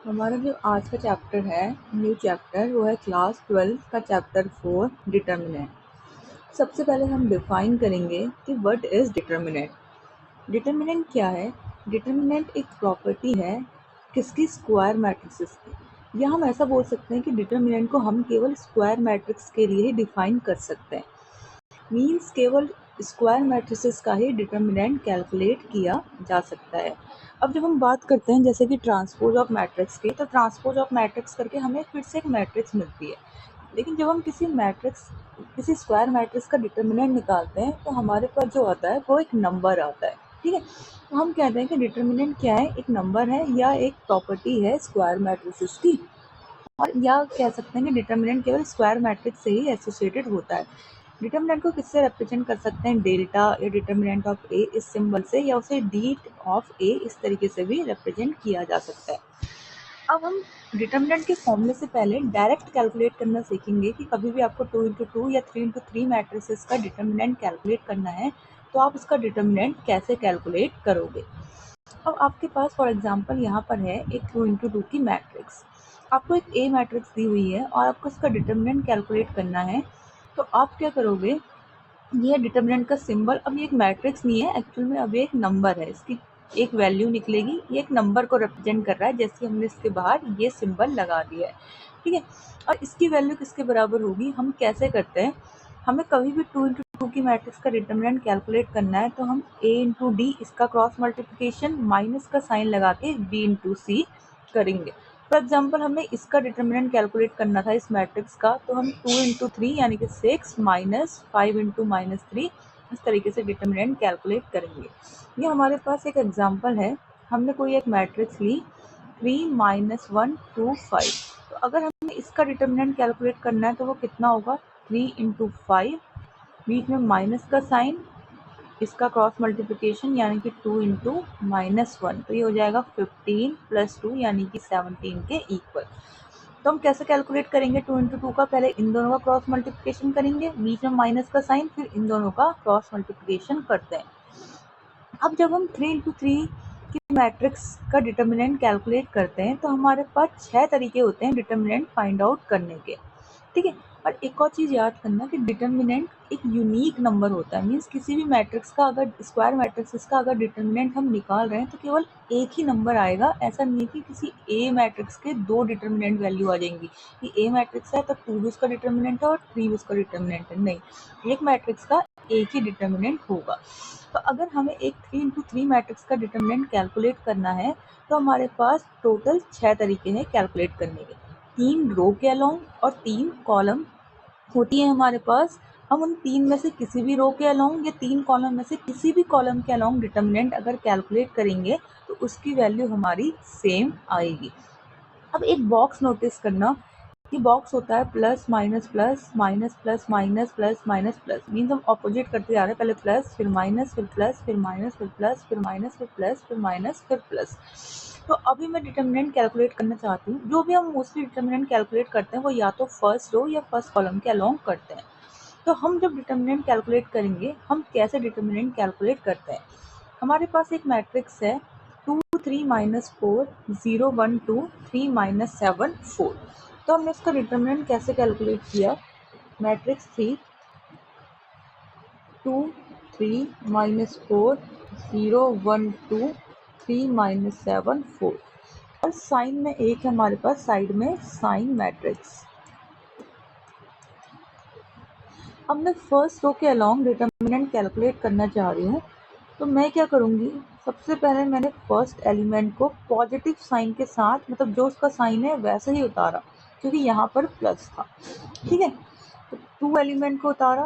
हमारा जो आज का चैप्टर है, न्यू चैप्टर, वो है क्लास 12 का चैप्टर 4 डिटर्मिनेंट। सबसे पहले हम डिफाइन करेंगे कि व्हाट इज डिटर्मिनेंट। डिटर्मिनेंट क्या है? डिटर्मिनेंट एक प्रॉपर्टी है किसकी? स्क्वायर मैट्रिक्स की। या हम ऐसा बोल सकते हैं कि डिटर्मिनेंट को हम केवल स्क्वायर मैट्रिक्स के लिए ही डिफाइन कर सकते हैं। मीन्स केवल स्क्वायर मैट्रिसेस का ही डिटर्मिनेंट कैलकुलेट किया जा सकता है। अब जब हम बात करते हैं जैसे कि ट्रांसपोज ऑफ मैट्रिक्स की, तो ट्रांसपोज ऑफ मैट्रिक्स करके हमें फिर से एक मैट्रिक्स मिलती है। लेकिन जब हम किसी स्क्वायर मैट्रिक्स का डिटर्मिनेंट निकालते हैं तो हमारे पास जो आता है वो एक नंबर आता है। ठीक है, तो हम कहते हैं कि डिटर्मिनेंट क्या है? एक नंबर है या एक प्रॉपर्टी है स्क्वायर मैट्रिसेस की। और या कह सकते हैं कि डिटर्मिनेंट केवल स्क्वायर मैट्रिक्स से ही एसोसिएटेड होता है। डिटर्मिनेंट को किससे रिप्रेजेंट कर सकते हैं? डेल्टा या डिटर्मिनेंट ऑफ ए इस सिंबल से, या उसे डी ऑफ ए इस तरीके से भी रिप्रेजेंट किया जा सकता है। अब हम डिटर्मिनेंट के फॉर्मूले से पहले डायरेक्ट कैलकुलेट करना सीखेंगे कि कभी भी आपको 2 × 2 या 3 × 3 मैट्रिसेस का डिटर्मिनेंट कैलकुलेट करना है तो आप उसका डिटर्मिनेंट कैसे कैलकुलेट करोगे। अब आपके पास फॉर एग्जांपल यहाँ पर है एक 2 × 2 की मैट्रिक्स। आपको एक ए मैट्रिक्स दी हुई है और आपको इसका डिटर्मिनेंट कैलकुलेट करना है। तो आप क्या करोगे? ये डिटर्मिनेंट का सिंबल, अब ये एक मैट्रिक्स नहीं है एक्चुअल में, अब ये एक नंबर है, इसकी एक वैल्यू निकलेगी, ये एक नंबर को रिप्रेजेंट कर रहा है, जैसे हमने इसके बाहर ये सिंबल लगा दिया है। ठीक है, और इसकी वैल्यू किसके बराबर होगी? हम कैसे करते हैं, हमें कभी भी 2 × 2 की मैट्रिक्स का डिटर्मिनेंट कैलकुलेट करना है तो हम a × d इसका क्रॉस मल्टीप्लिकेशन माइनस का साइन लगा के b × c करेंगे। फॉर एग्जाम्पल हमें इसका डिटर्मिनेंट कैलकुलेट करना था इस मैट्रिक्स का, तो हम 2 × 3 यानी कि 6 माइनस 5 × -3 इस तरीके से डिटर्मिनेंट कैलकुलेट करेंगे। ये हमारे पास एक एग्जाम्पल है, हमने कोई एक मैट्रिक्स ली 3 - 1 2 5। तो अगर हमें इसका डिटर्मिनेंट कैलकुलेट करना है तो वो कितना होगा? 3 × 5, बीच में माइनस का साइन, इसका क्रॉस मल्टीप्लिकेशन यानी कि 2 × -1, तो ये हो जाएगा 15 + 2 यानी कि 17 के इक्वल। तो हम कैसे कैलकुलेट करेंगे 2 × 2 का? पहले इन दोनों का क्रॉस मल्टीप्लिकेशन करेंगे, बीच में माइनस का साइन, फिर इन दोनों का क्रॉस मल्टीप्लिकेशन करते हैं। अब जब हम 3 × 3 की मैट्रिक्स का डिटर्मिनेंट कैलकुलेट करते हैं तो हमारे पास 6 तरीके होते हैं डिटर्मिनेंट फाइंड आउट करने के। ठीक है, और एक और चीज़ याद करना कि डिटर्मिनेंट एक यूनिक नंबर होता है। मीन्स किसी भी मैट्रिक्स का, अगर स्क्वायर मैट्रिक्स का अगर डिटर्मिनेंट हम निकाल रहे हैं तो केवल एक ही नंबर आएगा। ऐसा नहीं है कि किसी ए मैट्रिक्स के 2 डिटर्मिनेंट वैल्यू आ जाएंगी कि ए मैट्रिक्स है तो 2 भी उसका डिटर्मिनेंट है और 3 भी उसका डिटर्मिनेंट है। नहीं, एक मैट्रिक्स का एक ही डिटर्मिनेंट होगा। तो अगर हमें एक 3 × 3 मैट्रिक्स का डिटर्मिनेंट कैलकुलेट करना है तो हमारे पास टोटल 6 तरीके हैं कैलकुलेट करने के। 3 रो के अलोंग और 3 कॉलम होती है हमारे पास। हम उन 3 में से किसी भी रो के अलोंग या 3 कॉलम में से किसी भी कॉलम के अलोंग डिटर्मिनेंट अगर कैलकुलेट करेंगे तो उसकी वैल्यू हमारी सेम आएगी। अब एक बॉक्स नोटिस करना, ये बॉक्स होता है plus minus plus minus plus minus plus minus plus. Means हम ऑपोजिट करते जा रहे हैं, पहले प्लस फिर माइनस फिर प्लस फिर माइनस फिर प्लस फिर माइनस फिर प्लस फिर माइनस फिर प्लस। तो अभी मैं डिटर्मिनेंट कैलकुलेट करना चाहती हूँ। जो भी हम मोस्टली डिटर्मिनेंट कैलकुलेट करते हैं वो या तो फर्स्ट रो या फर्स्ट कॉलम के अलोंग करते हैं। तो हम जब डिटर्मिनेंट कैलकुलेट करेंगे, हम कैसे डिटर्मिनेंट कैलकुलेट करते हैं? हमारे पास एक मैट्रिक्स है 2 3 -4 0 1 2 3 -7 4। तो हमने इसका डिटर्मिनेंट कैसे कैलकुलेट किया? मैट्रिक्स थी 2 3 -4 0 1 2 3 -7 4, और साइन में एक है हमारे पास साइड में साइन मैट्रिक्स। अब मैं फर्स्ट रो के अलोंग डिटर्मिनेंट कैलकुलेट करना चाह रही हूँ। तो मैं क्या करूँगी? सबसे पहले मैंने फर्स्ट एलिमेंट को पॉजिटिव साइन के साथ, मतलब जो उसका साइन है वैसे ही उतारा, क्योंकि यहाँ पर प्लस था। ठीक है, तो 2 एलिमेंट को उतारा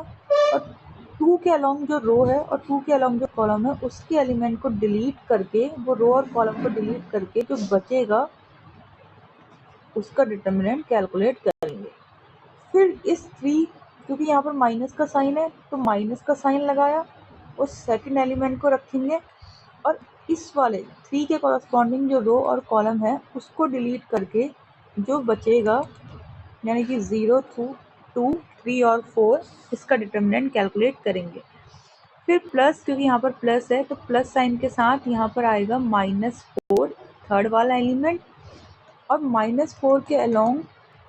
और 2 के अलोंग जो रो है और 2 के अलोंग जो कॉलम है उसके एलिमेंट को डिलीट करके, वो रो और कॉलम को डिलीट करके जो बचेगा उसका डिटर्मिनेंट कैलकुलेट करेंगे। फिर इस 3, क्योंकि यहाँ पर माइनस का साइन है तो माइनस का साइन लगाया, उस सेकंड एलिमेंट को रखेंगे और इस वाले 3 के कॉरस्पॉन्डिंग जो रो और कॉलम है उसको डिलीट करके जो बचेगा, यानी कि 0 2 3 और 4, इसका डिटर्मिनेंट कैलकुलेट करेंगे। फिर प्लस, क्योंकि यहाँ पर प्लस है तो प्लस साइन के साथ यहाँ पर आएगा -4 थर्ड वाला एलिमेंट, और -4 के अलोंग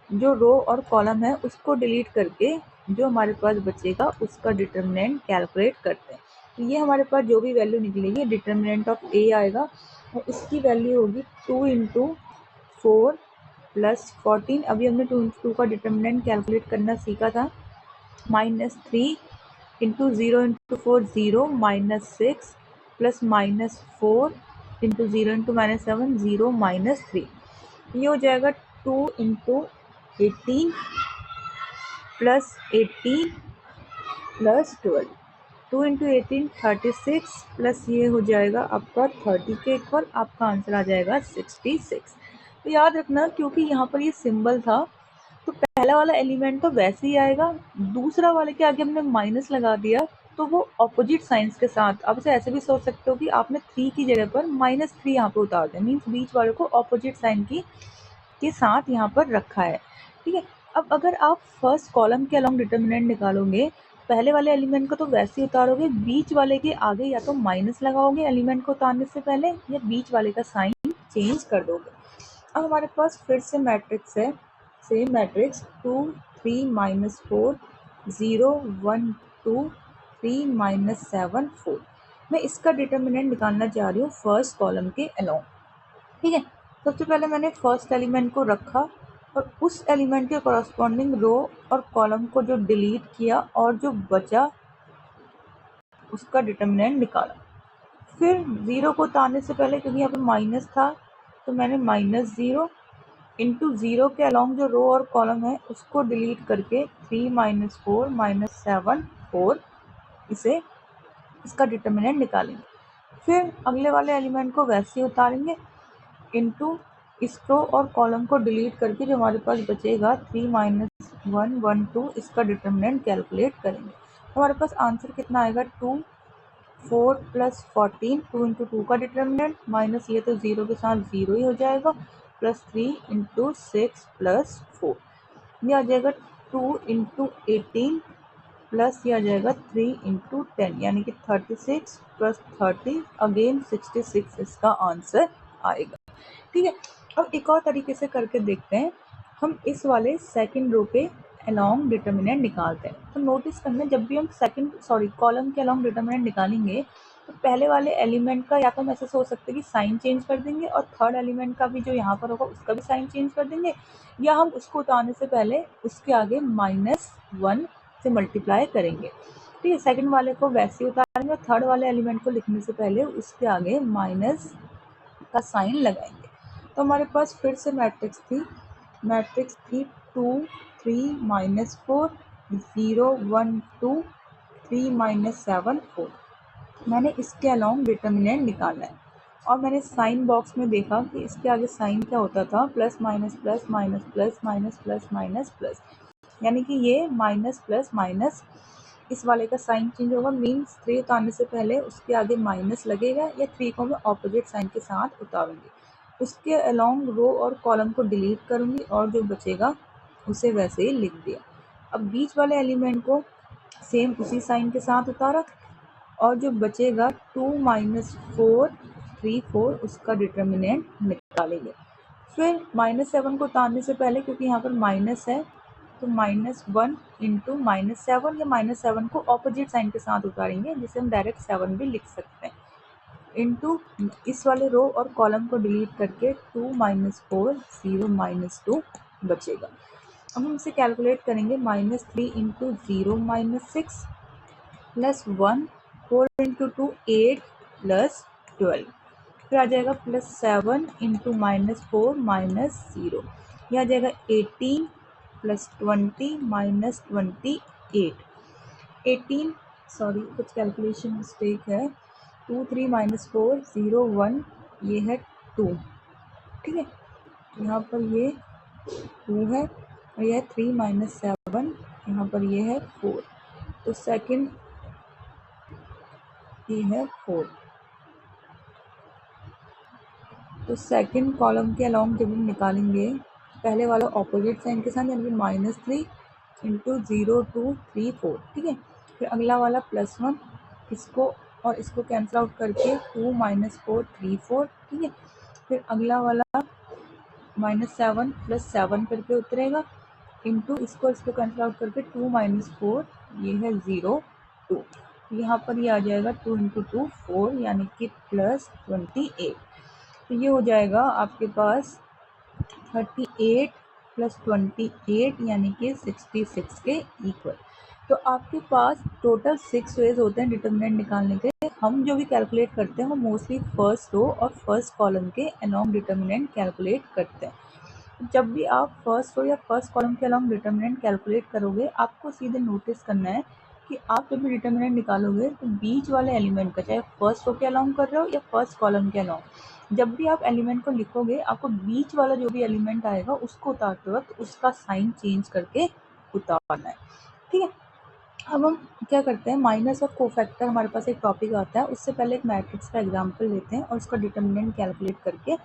जो रो और कॉलम है उसको डिलीट करके जो हमारे पास बचेगा उसका डिटर्मिनेंट कैलकुलेट करते हैं। तो ये हमारे पास जो भी वैल्यू निकलेगी डिटर्मिनेंट ऑफ ए आएगा और इसकी वैल्यू होगी 2 × 4 + 14। अभी हमने 2 × 2 का डिटर्मिनेंट कैलकुलेट करना सीखा था। -3 × 0 × 4 0 -6 + -4 × 0 × -7 0 -3। ये हो जाएगा 2 × 18 + 18 + 12। 2 × 18 36 प्लस ये हो जाएगा आपका 30 के इक्वल, आपका आंसर आ जाएगा 66। तो याद रखना क्योंकि यहाँ पर ये सिंबल था तो पहला वाला एलिमेंट तो वैसे ही आएगा, दूसरा वाले के आगे हमने माइनस लगा दिया तो वो ऑपोजिट साइंस के साथ। आप इसे ऐसे भी सोच सकते हो कि आपने 3 की जगह पर -3 यहाँ पे उतार दिया, मीन्स बीच वाले को ऑपोजिट साइन की के साथ यहाँ पर रखा है। ठीक है, अब अगर आप फर्स्ट कॉलम के अलोंग डिटर्मिनेंट निकालोगे, पहले वाले एलिमेंट को तो वैसे ही उतारोगे, बीच वाले के आगे या तो माइनस लगाओगे एलिमेंट को उतारने से पहले या बीच वाले का साइन चेंज कर दोगे। अब हमारे पास फिर से मैट्रिक्स है, सेम मैट्रिक्स 2 3 -4 0 1 2 3 -7 4। मैं इसका डिटर्मिनेंट निकालना चाह रही हूँ फर्स्ट कॉलम के अलोंग। ठीक है, सबसे पहले मैंने फर्स्ट एलिमेंट को रखा और उस एलिमेंट के कॉरस्पॉन्डिंग रो और कॉलम को जो डिलीट किया और जो बचा उसका डिटर्मिनेंट निकाला। फिर 0 को उतारने से पहले क्योंकि यहाँ पे माइनस था तो मैंने -0 × 0 के अलोंग जो रो और कॉलम है उसको डिलीट करके 3 -4 -7 4 इसे इसका डिटर्मिनेंट निकालेंगे। फिर अगले वाले एलिमेंट को वैसे ही उतारेंगे इनटू इस रो और कॉलम को डिलीट करके जो हमारे पास बचेगा 3 -1 1 2 इसका डिटर्मिनेंट कैलकुलेट करेंगे। हमारे पास आंसर कितना आएगा 2 4 + 14 2 × 2 का डिटर्मिनेंट माइनस ये तो 0 के साथ 0 ही हो जाएगा +3 × 6 + 4 ये आ जाएगा 2 × 18 प्लस ये आ जाएगा 3 × 10 यानी कि 36 + 30 अगेन 66 इसका आंसर आएगा। ठीक है, अब एक और तरीके से करके देखते हैं। हम इस वाले सेकंड रो पे अलोंग डिटर्मिनेंट निकालते हैं। तो नोटिस करना जब भी हम कॉलम के अलोंग डिटर्मिनेंट निकालेंगे तो पहले वाले एलिमेंट का या तो हम ऐसे सोच सकते हैं कि साइन चेंज कर देंगे और थर्ड एलिमेंट का भी जो यहाँ पर होगा उसका भी साइन चेंज कर देंगे, या हम उसको उतारने से पहले उसके आगे -1 से मल्टीप्लाई करेंगे। ठीक है, सेकंड वाले को वैसे ही उतारेंगे और थर्ड वाले एलिमेंट को लिखने से पहले उसके आगे माइनस का साइन लगाएंगे। तो हमारे पास फिर से मैट्रिक्स थी 2 3 -4 0 1 2 3 -7 4। मैंने इसके अलोंग डिटर्मिनेंट निकालना है और मैंने साइन बॉक्स में देखा कि इसके आगे साइन क्या होता था, plus minus plus minus plus minus plus minus plus, यानी कि ये माइनस प्लस माइनस इस वाले का साइन चेंज होगा, मीन्स 3 उतारने से पहले उसके आगे माइनस लगेगा या 3 को मैं ऑपोजिट साइन के साथ उतारूंगी। उसके अलोंग रो और कॉलम को डिलीट करूंगी और जो बचेगा उसे वैसे ही लिख दिया। अब बीच वाले एलिमेंट को सेम उसी साइन के साथ उतारा और जो बचेगा 2 -4 3 4 उसका डिटर्मिनेंट निकालेंगे। फिर -7 को उतारने से पहले क्योंकि यहाँ पर माइनस है तो -1 × -7 या -7 को ऑपोजिट साइन के साथ उतारेंगे जिसे हम डायरेक्ट 7 भी लिख सकते हैं, इनटू इस वाले रो और कॉलम को डिलीट करके 2 -4 0 -2 बचेगा। अब हम इसे कैलकुलेट करेंगे -3 × 0 -6 +1 4 × 2 8 +12 फिर आ जाएगा +7 × -4 -0 यह आ जाएगा 18 + 20 -28 18 सॉरी कुछ कैलकुलेशन मिस्टेक है 2 3 -4 0 1 ये है 2। ठीक है, यहाँ पर ये 2 है और यह 3 -7 यहाँ पर ये है 4, तो सेकंड ये है 4। तो सेकंड कॉलम के अलोंग जब हम निकालेंगे पहले वाला ऑपोजिट साइन के साथ यानी -3 × 0 2 3 4। ठीक है, फिर अगला वाला +1 इसको और इसको कैंसिल आउट करके 2 -4 3 4। ठीक है, फिर अगला वाला -7 + 7 करके उतरेगा, इंटू इसको कैंसिल आउट करके 2 - 4 ये है 0 2, यहाँ पर ये आ जाएगा 2 × 2 4 यानी कि +28। तो ये हो जाएगा आपके पास 38 + 28 यानी कि 66 के इक्वल। तो आपके पास टोटल 6 वेज होते हैं डिटर्मिनेंट निकालने के। हम जो भी कैलकुलेट करते हैं वो मोस्टली फर्स्ट रो और फर्स्ट कॉलम के अलोंग डिटर्मिनेंट कैलकुलेट करते हैं। जब भी आप फर्स्ट रो या फर्स्ट कॉलम के अलोंग डिटर्मिनेंट कैलकुलेट करोगे, आपको सीधे नोटिस करना है कि आप जब भी डिटर्मिनेंट निकालोगे तो बीच वाले एलिमेंट का, चाहे फर्स्ट रो के अलोंग कर रहे हो या फर्स्ट कॉलम के अलोंग, जब भी आप एलिमेंट को लिखोगे आपको बीच वाला जो भी एलिमेंट आएगा उसको उतारते वक्त उसका साइन चेंज करके उतारना है। ठीक है, अब हम क्या करते हैं, माइनस और कोफैक्टर हमारे पास एक टॉपिक आता है। उससे पहले एक मैट्रिक्स का एग्जांपल लेते हैं और उसका डिटर्मिनेंट कैलकुलेट करके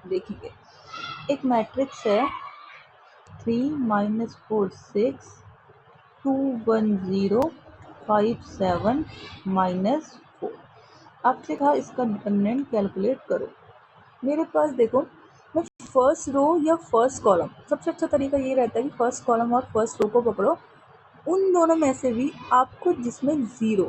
देखेंगे। एक मैट्रिक्स है 3 - 4 6 2 1 0 5 7 -4। आपसे कहा इसका डिटर्मिनेंट कैलकुलेट करो। मेरे पास देखो, मैं फर्स्ट रो या फर्स्ट कॉलम, सबसे अच्छा तरीका ये रहता है कि फर्स्ट कॉलम और फर्स्ट रो को पकड़ो, उन दोनों में से भी आपको जिसमें ज़ीरो,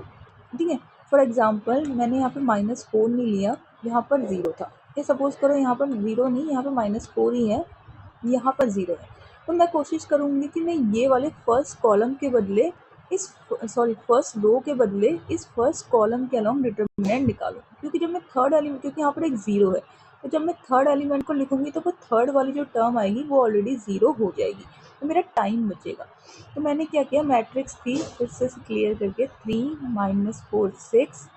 ठीक है, फॉर एग्जांपल मैंने यहाँ पे -4 नहीं लिया, यहाँ पर ज़ीरो था, ये सपोज करो यहाँ पर ज़ीरो नहीं, यहाँ पर -4 ही है, यहाँ पर ज़ीरो है, तो मैं कोशिश करूँगी कि मैं ये वाले फर्स्ट कॉलम के बदले फर्स्ट रो के बदले इस फर्स्ट कॉलम के अलोंग डिटर्मिनेंट निकालूं, क्योंकि जब मैं थर्ड एलिमेंट, क्योंकि यहाँ पर एक ज़ीरो है, तो जब मैं थर्ड एलिमेंट को लिखूंगी तो वो थर्ड वाली जो टर्म आएगी वो ऑलरेडी ज़ीरो हो जाएगी, तो मेरा टाइम बचेगा। तो मैंने क्या किया, मैट्रिक्स थी फिर से क्लियर करके 3 - 4 6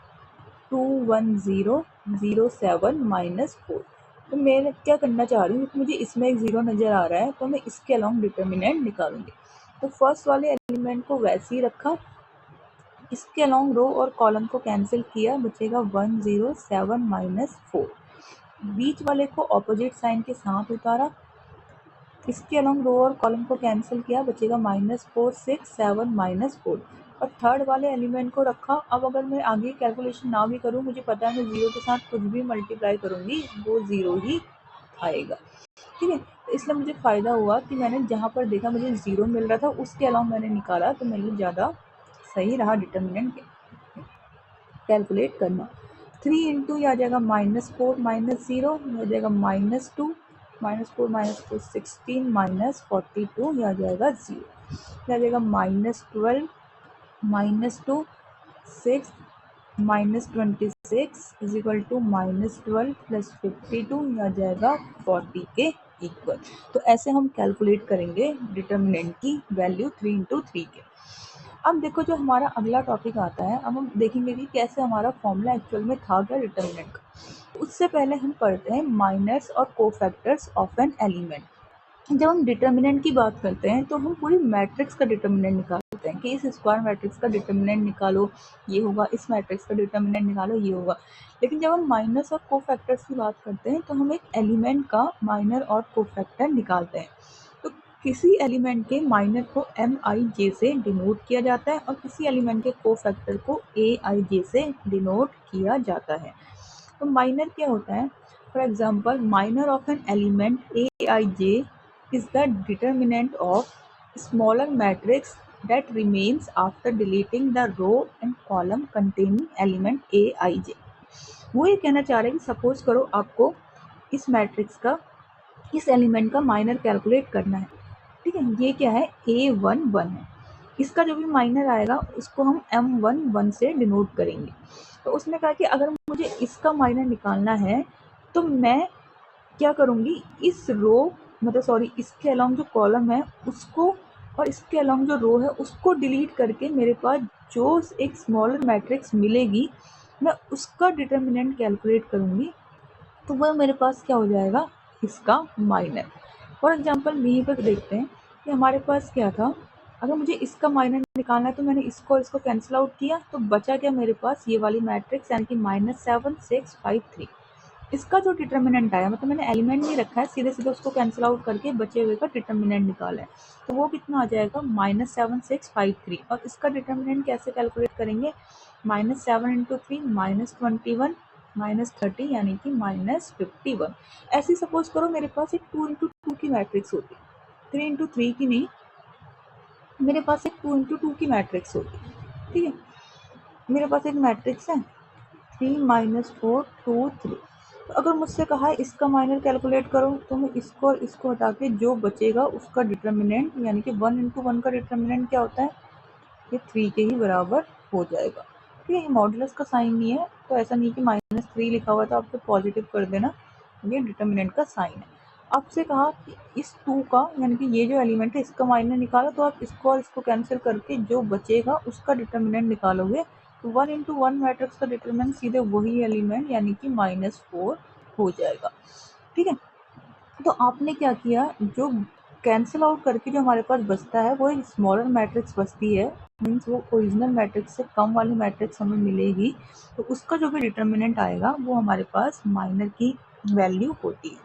2 1 0 0 7 -4। तो मैं क्या करना चाह रही हूँ, क्योंकि मुझे इसमें एक ज़ीरो नज़र आ रहा है तो मैं इसके अलोंग डिटर्मिनेंट निकालूंगी। तो फर्स्ट वाले एलिमेंट को वैसे ही रखा, इसके अलोंग रो और कॉलम को कैंसिल किया, बचेगा 1 0 7 -4। बीच वाले को ऑपोजिट साइन के साथ उतारा, इसके अलोंग रो और कॉलम को कैंसिल किया, बचेगा -4 6 7 -4, और थर्ड वाले एलिमेंट को रखा। अब अगर मैं आगे कैलकुलेशन ना भी करूँ, मुझे पता है मैं ज़ीरो के साथ कुछ भी मल्टीप्लाई करूँगी वो ज़ीरो ही आएगा। ठीक है, तो इसलिए मुझे फ़ायदा हुआ कि मैंने जहाँ पर देखा मुझे ज़ीरो मिल रहा था उसके अलावा मैंने निकाला, तो मेरे लिए ज़्यादा सही रहा डिटर्मिनेंट कैलकुलेट करना। 3 इंटू ये आ जाएगा -4 - 0, ये आ जाएगा -2 -4 -4 16 -42, ये आ जाएगा 0, ये आ जाएगा -12 -2 6 -26 इज इक्वल टू -12 + 52, ये आ जाएगा 40 के इक्वल। तो ऐसे हम कैलकुलेट करेंगे डिटर्मिनेंट की वैल्यू 3 × 3 के। अब देखो, जो हमारा अगला टॉपिक आता है, अब हम देखेंगे कि कैसे हमारा फॉर्मूला एक्चुअल में था क्या डिटर्मिनेंट का। उससे पहले हम पढ़ते हैं माइनर्स और कोफैक्टर्स ऑफ एन एलिमेंट। जब हम डिटर्मिनेंट की बात करते हैं तो हम पूरी मैट्रिक्स का डिटर्मिनेंट निकालते हैं कि इस स्क्वायर मैट्रिक्स का डिटर्मिनेंट निकालो ये होगा, इस मैट्रिक्स का डिटर्मिनेंट निकालो ये होगा। लेकिन जब हम माइनर्स और कोफैक्टर्स की बात करते हैं तो हम एक एलिमेंट का माइनर और कोफैक्टर निकालते हैं। तो किसी एलिमेंट के माइनर को MIJ से डिनोट किया जाता है और किसी एलिमेंट के कोफैक्टर को AIJ से डिनोट किया जाता है। तो माइनर क्या होता है, for example minor of an element AIJ is the determinant of smaller matrix that remains after deleting the row and column containing element Aij। वो ये कहना चाह रहे हैं कि सपोज करो आपको इस मैट्रिक्स का, इस एलिमेंट का माइनर कैलकुलेट करना है, ठीक है, ये क्या है A11 है, इसका जो भी माइनर आएगा उसको हम M11 से डिनोट करेंगे। तो उसने कहा कि अगर मुझे इसका माइनर निकालना है तो मैं क्या करूँगी, इस रो इसके अलोंग जो कॉलम है उसको और इसके अलोंग जो रो है उसको डिलीट करके मेरे पास जो एक स्मॉलर मैट्रिक्स मिलेगी मैं उसका डिटर्मिनेंट कैलकुलेट करूँगी, तो वह मेरे पास क्या हो जाएगा, इसका माइनर। फॉर एग्जांपल यहीं पर देखते हैं कि हमारे पास क्या था, अगर मुझे इसका माइनर निकालना है तो मैंने इसको कैंसिल आउट किया, तो बचा क्या मेरे पास, ये वाली मैट्रिक्स यानी कि -7 6 5 3। इसका जो डिटर्मिनेंट आया, मतलब मैंने एलिमेंट नहीं रखा है, सीधे सीधे उसको कैंसिल आउट करके बचे हुए का डिटर्मिनेंट निकाला है, तो वो कितना आ जाएगा -7 6 5 3। और इसका डिटर्मिनेंट कैसे कैलकुलेट करेंगे, -7 × 3 -21 -30 यानी कि -51। ऐसे सपोज करो मेरे पास एक 2 इंटू 2 की मैट्रिक्स होती, 3 इंटू 3 की नहीं, मेरे पास एक 2 इंटू 2 की मैट्रिक्स होती, ठीक है। मेरे पास एक मैट्रिक्स है 3 -4 2 3। तो अगर मुझसे कहा है इसका माइनर कैलकुलेट करो, तो मैं इसको और इसको हटा के जो बचेगा उसका डिटर्मिनेंट यानी कि 1 इंटू 1 का डिटर्मिनेंट क्या होता है, ये 3 के ही बराबर हो जाएगा, ठीक है। ये मॉडुलस का साइन नहीं है, तो ऐसा नहीं कि -3 लिखा हुआ था आपको पॉजिटिव कर देना, ये डिटर्मिनेंट का साइन है। आपसे कहा कि इस 2 का यानी कि ये जो एलिमेंट है इसका माइनर निकालो, तो आप इसको और इसको कैंसिल करके जो बचेगा उसका डिटर्मिनेंट निकालोगे, तो 1 इंटू 1 मैट्रिक्स का डिटर्मिनेंट सीधे वही एलिमेंट यानी कि -4 हो जाएगा, ठीक है। तो आपने क्या किया, जो कैंसिल आउट करके जो हमारे पास बचता है वो एक स्मॉलर मैट्रिक्स बचती है, मीन्स वो ओरिजिनल मैट्रिक्स से कम वाली मैट्रिक्स हमें मिलेगी, तो उसका जो भी डिटर्मिनेंट आएगा वो हमारे पास माइनर की वैल्यू होती है।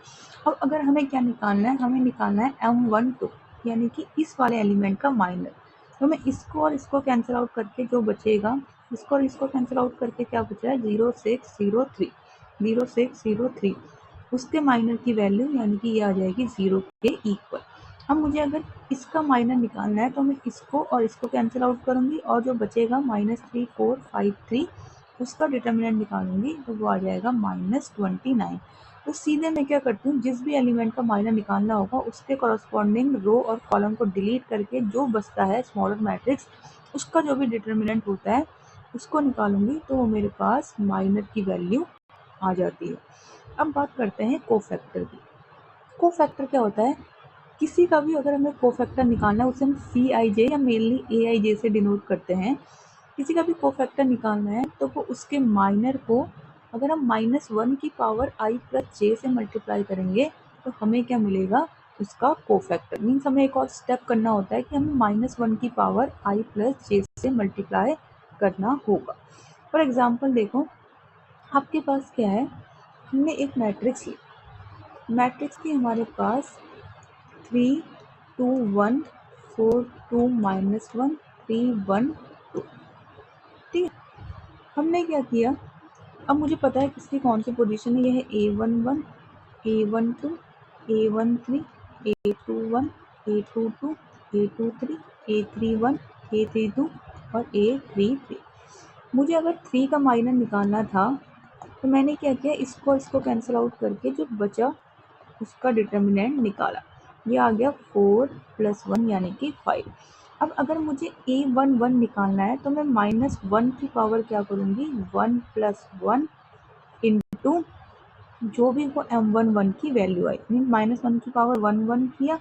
अब अगर हमें क्या निकालना है, हमें निकालना है M12 यानी कि इस वाले एलिमेंट का माइनर। तो मैं इसको और इसको कैंसिल आउट करके जो बचेगा, इसको और इसको कैंसिल आउट करके क्या बचा है 0603, 0603 उसके माइनर की वैल्यू यानी कि ये आ जाएगी 0 के इक्वल। अब मुझे अगर इसका माइनर निकालना है तो मैं इसको और इसको कैंसिल आउट करूँगी और जो बचेगा -3453 उसका डिटर्मिनेंट निकालूंगी, तो वो आ जाएगा -29। तो सीधे मैं क्या करती हूँ, जिस भी एलिमेंट का माइनर निकालना होगा उसके कॉरस्पॉन्डिंग रो और कॉलम को डिलीट करके जो बचता है स्मॉलर मैट्रिक्स उसका जो भी डिटर्मिनेंट होता है उसको निकालूंगी, तो वो मेरे पास माइनर की वैल्यू आ जाती है। अब बात करते हैं कोफैक्टर की। कोफैक्टर क्या होता है, किसी का भी अगर हमें कोफैक्टर निकालना है उसे हम CIJ या मेनली AIJ से डिनोट करते हैं। किसी का भी कोफैक्टर निकालना है तो वो उसके माइनर को अगर हम -1 की पावर i प्लस j से मल्टीप्लाई करेंगे तो हमें क्या मिलेगा, उसका कोफैक्टर। मीन्स हमें एक और स्टेप करना होता है कि हमें -1 की पावर i प्लस j से मल्टीप्लाई करना होगा। फॉर एग्जाम्पल देखो, आपके पास क्या है, हमने एक मैट्रिक्स ली, मैट्रिक्स की हमारे पास 3 2 1 4 2 -1 3 1 2, ठीक है। हमने क्या किया, अब मुझे पता है किसकी कौन सी पोजीशन है, ये है A11 A12 A13 A21 A22 A23 A31 A32 और A33। मुझे अगर 3 का माइनर निकालना था तो मैंने क्या किया, इसको कैंसिल आउट करके जो बचा उसका डिटर्मिनेंट निकाला, ये आ गया 4 + 1 यानी कि 5। अब अगर मुझे A11 निकालना है तो मैं -1 की पावर क्या करूँगी, 1 + 1 इंटू जो भी वो M11 की वैल्यू आई, मीन -1 की पावर 1 किया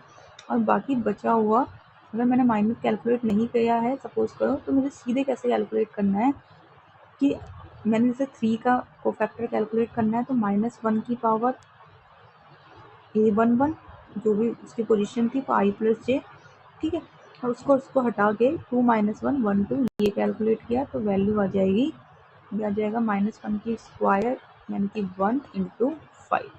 और बाकी बचा हुआ अगर मैंने माइनर कैलकुलेट नहीं किया है सपोज करो, तो मुझे सीधे कैसे कैलकुलेट करना है कि मैंने जैसे 3 का कोफैक्टर कैलकुलेट करना है तो -1 की पावर A11 जो भी उसकी पोजीशन थी I + j, ठीक है। और उसको हटा के 2 - 1 1 2 ये कैलकुलेट किया तो वैल्यू आ जाएगी, ये आ जाएगा -1 की स्क्वायर यानी कि 1 × 5।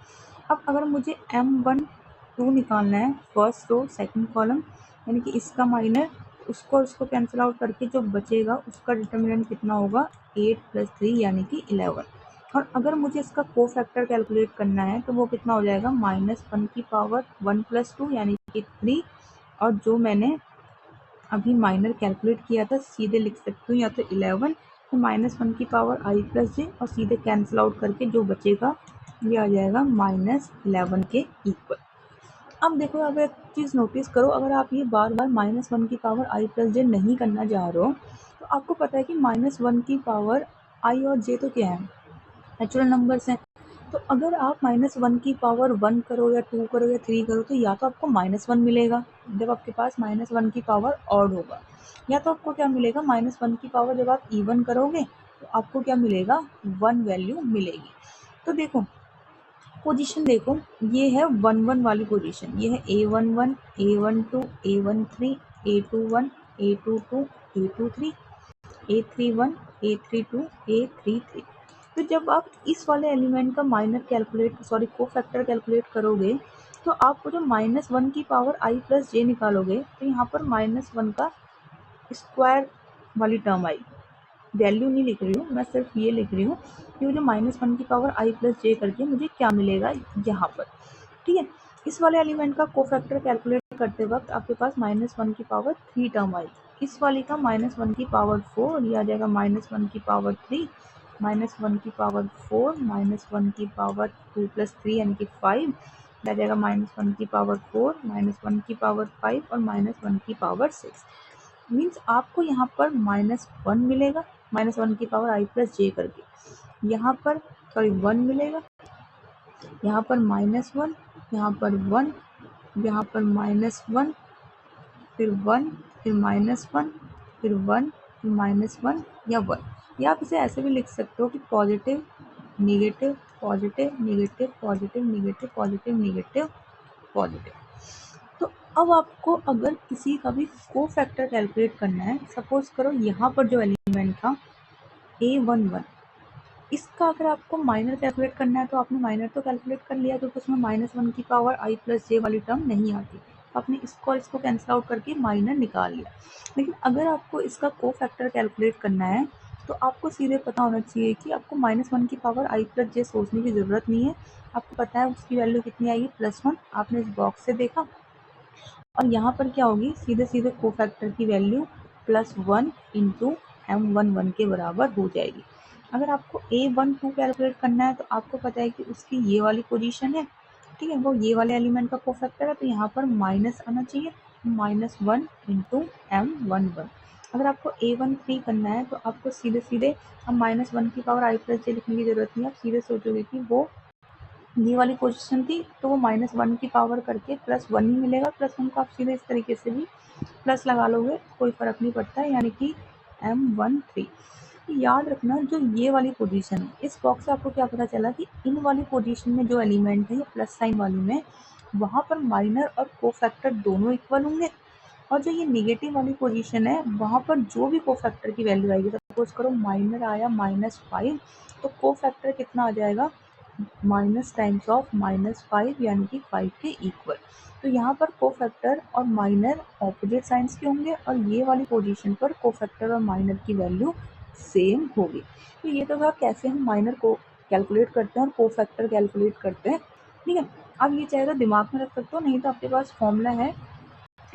अब अगर मुझे M12 निकालना है, फर्स्ट रो सेकंड कॉलम यानी कि इसका माइनर, उसको कैंसिल आउट करके जो बचेगा उसका डिटर्मिनेंट कितना होगा 8 + 3 यानी कि 11। और अगर मुझे इसका कोफैक्टर कैलकुलेट करना है तो वो कितना हो जाएगा, -1 की पावर 1 + 2 यानी कि 3, और जो मैंने अभी माइनर कैलकुलेट किया था सीधे लिख सकती हूँ या तो 11, तो -1 की पावर i + j और सीधे कैंसिल आउट करके जो बचेगा ये आ जाएगा -11 के इक्वल। अब देखो, अगर एक चीज़ नोटिस करो, अगर आप ये बार बार -1 की पावर i + j नहीं करना चाह रहे हो तो आपको पता है कि -1 की पावर i और j तो क्या है, नेचुरल नंबर्स हैं। तो अगर आप -1 की पावर 1 करो या 2 करो या 3 करो तो या तो आपको -1 मिलेगा जब आपके पास -1 की पावर ऑड होगा, या तो आपको क्या मिलेगा, -1 की पावर जब आप इवन करोगे तो आपको क्या मिलेगा, 1 वैल्यू मिलेगी। तो देखो पोजीशन देखो, ये है 1 1 वाली पोजीशन, ये है A11 A12 A13 A21 A22 A23 A31 A32 A33। तो जब आप इस वाले एलिमेंट का माइनर कैलकुलेट कोफैक्टर कैलकुलेट करोगे तो आप जो -1 की पावर i + j निकालोगे तो यहाँ पर -1 का स्क्वायर वाली टर्म आई, वैल्यू नहीं लिख रही हूँ, मैं सिर्फ ये लिख रही हूँ कि मुझे -1 की पावर i प्लस जे करके मुझे क्या मिलेगा यहाँ पर। ठीक है, इस वाले एलिमेंट का कोफैक्टर कैलकुलेट करते वक्त आपके पास -1 की पावर 3 टर्म आई। इस वाली का -1 की पावर 4, ये आ जाएगा -1 की पावर 3, -1 की पावर 4, -1 की पावर 2 प्लस 3 यानी कि 5, आ जाएगा -1 की पावर 4, -1 की पावर 5 और -1 की पावर 6। मीन्स आपको यहाँ पर -1 मिलेगा, -1 की पावर i प्लस जे करके, यहाँ पर 1 मिलेगा, यहाँ पर -1, यहाँ पर 1, यहाँ पर -1, फिर 1, फिर -1, फिर 1, फिर -1 या 1। या आप इसे ऐसे भी लिख सकते हो कि positive negative positive negative positive negative positive negative positive. तो अब आपको अगर किसी का भी कोफैक्टर कैलकुलेट करना है, सपोज करो यहाँ पर जो एलिमेंट था A11, इसका अगर आपको माइनर कैलकुलेट करना है तो आपने माइनर तो कैलकुलेट कर लिया क्योंकि उसमें -1 की पावर i प्लस जे वाली टर्म नहीं आती, आपने इसको और इसको कैंसिल आउट करके माइनर निकाल लिया। लेकिन अगर आपको इसका कोफैक्टर कैलकुलेट करना है तो आपको सीधे पता होना चाहिए कि आपको -1 की पावर i प्लस जे सोचने की ज़रूरत नहीं है, आपको पता है उसकी वैल्यू कितनी आएगी +1, आपने इस बॉक्स से देखा, और यहाँ पर क्या होगी, सीधे सीधे कोफैक्टर की वैल्यू +1 इंटू M11 के बराबर हो जाएगी। अगर आपको A12 कैलकुलेट करना है तो आपको पता है कि उसकी ये वाली पोजीशन है, ठीक है, वो ये वाले एलिमेंट का कोफैक्टर है, तो यहाँ पर माइनस आना चाहिए, -1 इंटू M11। अगर आपको A13 करना है तो आपको सीधे सीधे अब -1 की पावर i प्लस जे लिखने की जरूरत नहीं है, आप सीधे सोचोगे कि वो ये वाली पोजीशन थी तो वो -1 की पावर करके +1 ही मिलेगा, +1 को आप सीधे इस तरीके से भी प्लस लगा लोगे, कोई फर्क नहीं पड़ता है, यानी कि M13। याद रखना जो ये वाली पोजीशन है, इस बॉक्स से आपको क्या पता चला कि इन वाली पोजीशन में जो एलिमेंट है ये प्लस साइन वाली में, वहाँ पर माइनर और कोफैक्टर दोनों इक्वल होंगे, और जो ये नेगेटिव वाली पोजीशन है वहाँ पर जो भी कोफैक्टर की वैल्यू आएगी, सपोज करो माइनर आया -5, तो कोफैक्टर कितना आ जाएगा, माइनस टाइम्स ऑफ -5 यानी कि 5 के इक्वल। तो यहाँ पर कोफैक्टर और माइनर ऑपोजिट साइंस के होंगे और ये वाली पोजीशन पर कोफैक्टर और माइनर की वैल्यू सेम होगी। तो ये तो था कैसे हम माइनर को कैलकुलेट करते हैं और कोफैक्टर कैलकुलेट करते हैं। ठीक है, अब ये चाहे तो दिमाग में रख सकते हो, नहीं तो आपके पास फॉर्मूला है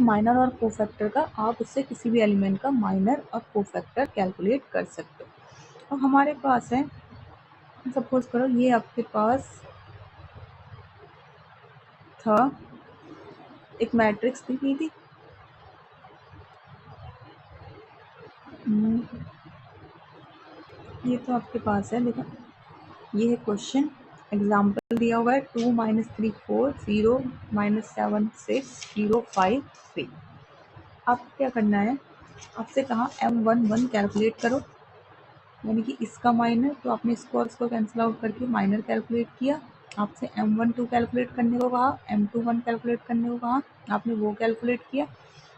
माइनर और कोफैक्टर का, आप उससे किसी भी एलिमेंट का माइनर और कोफैक्टर कैलकुलेट कर सकते हो। और हमारे पास है, सपोज करो ये आपके पास था, एक मैट्रिक्स दी गई थी, ये तो आपके पास है, देखो ये है क्वेश्चन, एग्जाम्पल दिया हुआ है 2 - 3 4 0 - 7 6 0 5 3। आपको क्या करना है, आपसे कहा M11 कैलकुलेट करो, यानी कि इसका माइनर, तो आपने इसको और इसको कैंसिल आउट करके माइनर कैलकुलेट किया। आपसे M12 कैलकुलेट करने को कहा, M21 कैलकुलेट करने को कहा, आपने वो कैलकुलेट किया।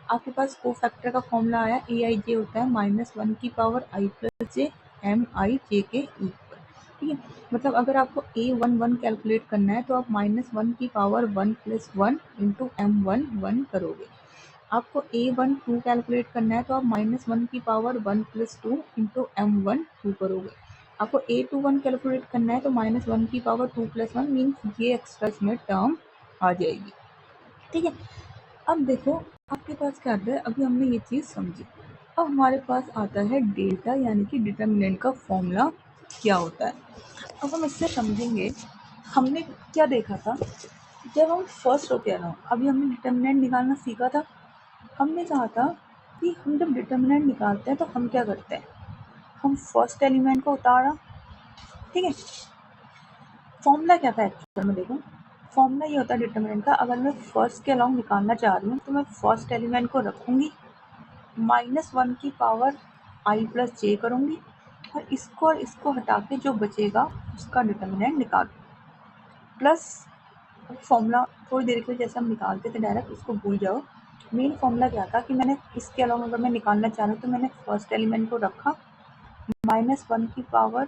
आपके पास कोफैक्टर का फॉर्मूला आया, AIJ होता है -1 की power i plus J MIJ के इक्वल। ठीक है, मतलब अगर आपको A11 कैलकुलेट करना है तो आप -1 की पावर 1 प्लस 1 इंटू M11 करोगे। आपको A12 कैलकुलेट करना है तो आप -1 की पावर 1 प्लस 2 इंटू M12 करोगे। आपको A21 कैलकुलेट करना है तो -1 की पावर 2 प्लस 1 मीन्स ये एक्स्ट्रा इसमें टर्म आ जाएगी। ठीक है, अब देखो आपके पास क्या आता है, अभी हमने ये चीज़ समझी। अब हमारे पास आता है डेल्टा, यानी कि डिटर्मिनेंट का फॉर्मूला क्या होता है। अब हम इससे समझेंगे, हमने क्या देखा था जब हम फर्स्ट हो, कह रहा हूँ अभी हमने डिटर्मिनेंट निकालना सीखा था। हमने कहा था कि हम जब डिटर्मिनेंट निकालते हैं तो हम क्या करते हैं, हम फर्स्ट एलिमेंट को उतारा। ठीक है, फॉर्मूला क्या था एक्चुअल में, देखो फॉर्मूला ये होता है डिटर्मिनेंट का, अगर मैं फर्स्ट के अलॉन्ग निकालना चाह रही हूँ तो मैं फर्स्ट एलिमेंट को रखूँगी, -1 की पावर i प्लस जे करूँगी, और इसको हटा के जो बचेगा उसका डिटर्मिनेंट निकाल, प्लस फॉर्मूला थोड़ी देर के लिए जैसे हम निकालते थे डायरेक्ट, उसको भूल जाओ। मेन फॉर्मूला क्या था कि मैंने इसके अलावा अगर मैं निकालना चाह रही हूँ तो मैंने फर्स्ट एलिमेंट को रखा, -1 की पावर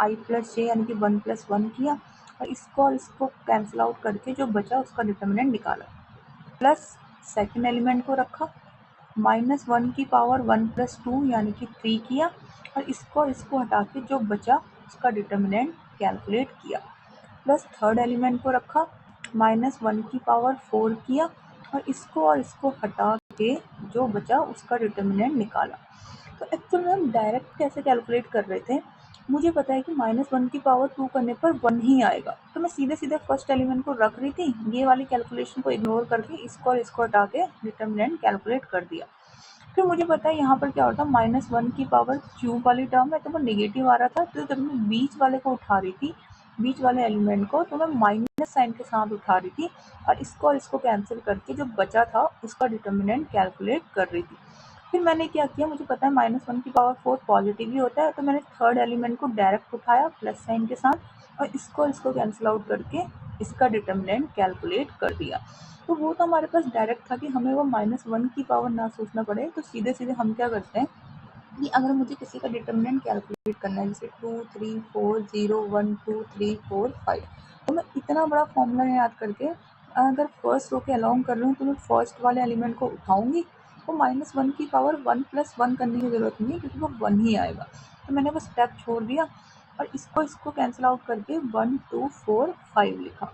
i प्लस जे यानी कि 1 + 1 किया, और इसको कैंसिल आउट करके जो बचा उसका डिटर्मिनेंट निकाला, प्लस सेकंड एलिमेंट को रखा, -1 की पावर 1 + 2 यानी कि 3 किया, और इसको हटा के जो बचा उसका डिटर्मिनेंट कैलकुलेट किया, प्लस थर्ड एलिमेंट को रखा, -1 की पावर 4 किया, और इसको हटा के जो बचा उसका डिटर्मिनेंट निकाला। तो एक्चुअली हम डायरेक्ट कैसे कैलकुलेट कर रहे थे, मुझे पता है कि -1 की पावर 2 करने पर 1 ही आएगा, तो मैं सीधे सीधे फर्स्ट एलिमेंट को रख रही थी, ये वाली कैलकुलेशन को इग्नोर करके इसको और इसको हटा के डिटर्मिनेंट कैलकुलेट कर दिया। फिर मुझे पता है यहाँ पर क्या होता है, -1 की पावर क्यूब वाली टर्म है तो वो नेगेटिव आ रहा था, तो जब मैं बीच वाले को उठा रही थी, बीच वाले एलिमेंट को, तो मैं माइनस साइन के साथ उठा रही थी, और इसको कैंसिल करके जो बचा था उसका डिटर्मिनेंट कैलकुलेट कर रही थी। फिर मैंने क्या किया, मुझे पता है -1 की पावर 4 पॉजिटिव ही होता है, तो मैंने थर्ड एलिमेंट को डायरेक्ट उठाया प्लस साइन के साथ, और इसको कैंसिल आउट करके इसका डिटर्मिनेंट कैलकुलेट कर दिया। तो वो तो हमारे पास डायरेक्ट था कि हमें वो -1 की पावर ना सोचना पड़े, तो सीधे सीधे हम क्या करते हैं कि अगर मुझे किसी का डिटर्मिनेंट कैलकुलेट करना है, जैसे 2 3 4 0 1 2 3 4 5, तो मैं इतना बड़ा फॉर्मूला याद करके अगर फर्स्ट रो के अलोंग कर रही हूँ तो मैं फर्स्ट वाले एलिमेंट को उठाऊंगी, तो -1 की पावर 1 + 1 करने की ज़रूरत नहीं है क्योंकि वो 1 ही आएगा। तो मैंने वो स्टेप छोड़ दिया और इसको कैंसिल आउट करके 1 2 4 5 लिखा।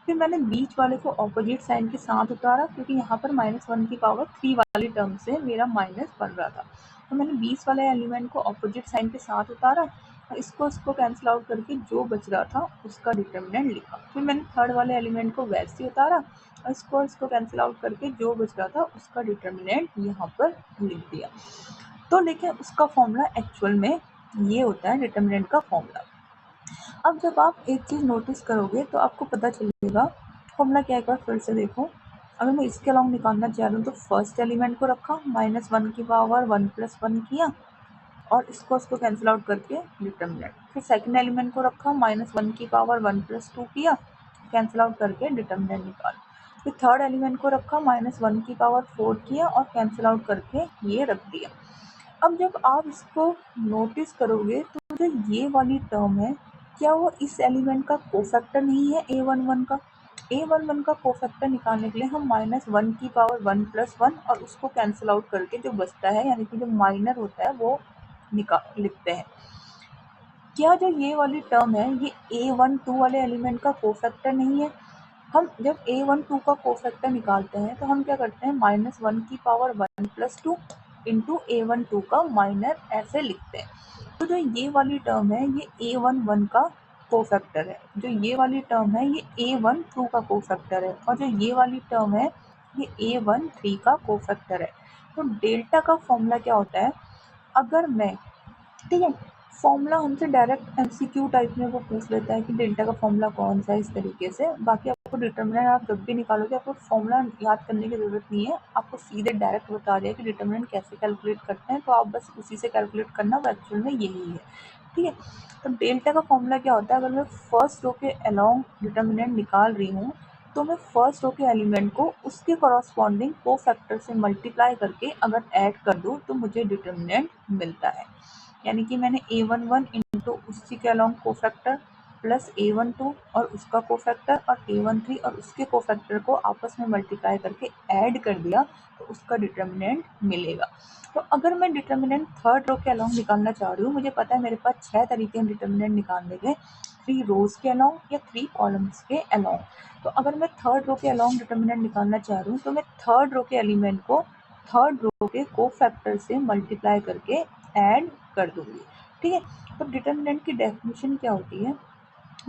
फिर मैंने बीच वाले को ऑपोजिट साइन के साथ उतारा क्योंकि यहाँ पर -1 की पावर 3 वाली टर्म से मेरा माइनस बन रहा था, तो मैंने 20 वाले एलिमेंट को ऑपोजिट साइन के साथ उतारा और इसको कैंसिल आउट करके जो बच रहा था उसका डिटर्मिनेंट लिखा। फिर मैंने थर्ड वाले एलिमेंट को वैसे ही उतारा और इसको कैंसिल आउट करके जो बच रहा था उसका डिटर्मिनेंट यहाँ पर लिख दिया। तो लेकिन उसका फॉर्मूला एक्चुअल में ये होता है डिटर्मिनेंट का फॉर्मूला। अब जब आप एक चीज़ नोटिस करोगे तो आपको पता चलेगा फॉर्मूला क्या है, एक बार फिर से देखो। अगर मैं इसके अलाउंग निकालना चाह रही हूँ तो फर्स्ट एलिमेंट को रखा, -1 की पावर 1 + 1 किया, और इसको कैंसिल आउट करके डिटर्मिनेंट। फिर सेकंड एलिमेंट को रखा, -1 की पावर 1 + 2 किया, कैंसिल आउट करके डिटर्मिनेंट निकाला। फिर थर्ड एलिमेंट को रखा, -1 की पावर 4 किया और कैंसिल आउट करके ये रख दिया। अब जब आप इसको नोटिस करोगे तो जो ये वाली टर्म है, क्या वो इस एलिमेंट का कोफैक्टर नहीं है a11 का? a11 का कोफैक्टर निकालने के लिए हम -1 की पावर 1 + 1 और उसको कैंसिल आउट करके जो बचता है यानी कि जो माइनर होता है वो लिखते हैं। क्या जो ये वाली टर्म है ये a12 वाले एलिमेंट का कोफैक्टर नहीं है? हम जब a12 का कोफैक्टर निकालते हैं तो हम क्या करते हैं, -1 की पावर 1 + 2 इंटू a12 का माइनर ऐसे लिखते हैं। तो जो ये वाली टर्म है ये a11 का कोफैक्टर है, जो ये वाली टर्म है ये a12 का कोफैक्टर है, और जो ये वाली टर्म है ये a13 का कोफैक्टर है। तो डेल्टा का फॉर्मूला क्या होता है, अगर मैं, ठीक है, फॉर्मूला हमसे डायरेक्ट एमसीक्यू टाइप में वो पूछ लेता है कि डेल्टा का फॉर्मूला कौन सा है, इस तरीके से। बाकी आपको डिटर्मिनेंट आप जब भी निकालोगे आपको फॉर्मूला याद करने की ज़रूरत नहीं है, आपको सीधे डायरेक्ट बता दिया कि डिटर्मिनेंट कैसे कैलकुलेट करते हैं, तो आप बस उसी से कैलकुलेट करना, वो एक्चुअल में यही है, ठीक है। तो डेल्टा का फॉर्मूला क्या होता है, अगर मैं फर्स्ट रो के अलोंग डिटर्मिनेंट निकाल रही हूँ तो मैं फर्स्ट रो के एलिमेंट को उसके कॉरस्पॉन्डिंग कोफैक्टर से मल्टीप्लाई करके अगर ऐड कर दूँ तो मुझे डिटर्मिनेंट मिलता है। यानी कि मैंने a11 इंटू उसी के अलोंग कोफैक्टर प्लस a12 और उसका कोफैक्टर और a13 और उसके कोफैक्टर को आपस में मल्टीप्लाई करके ऐड कर दिया तो उसका डिटर्मिनेंट मिलेगा। तो अगर मैं डिटर्मिनेंट थर्ड रो के अलोंग निकालना चाह रही हूँ, मुझे पता है मेरे पास 6 तरीके हैं डिटर्मिनेंट निकालने के, 3 रोज के अलोंग या 3 कॉलम्स के अलोंग। तो अगर मैं थर्ड रो के अलोंग डिटर्मिनेंट निकालना चाह रही हूँ तो मैं थर्ड रो के एलिमेंट को थर्ड रो के कोफैक्टर से मल्टीप्लाई करके ऐड कर दूंगी, ठीक है। तो डिटर्मिनेंट की डेफिनेशन क्या होती है,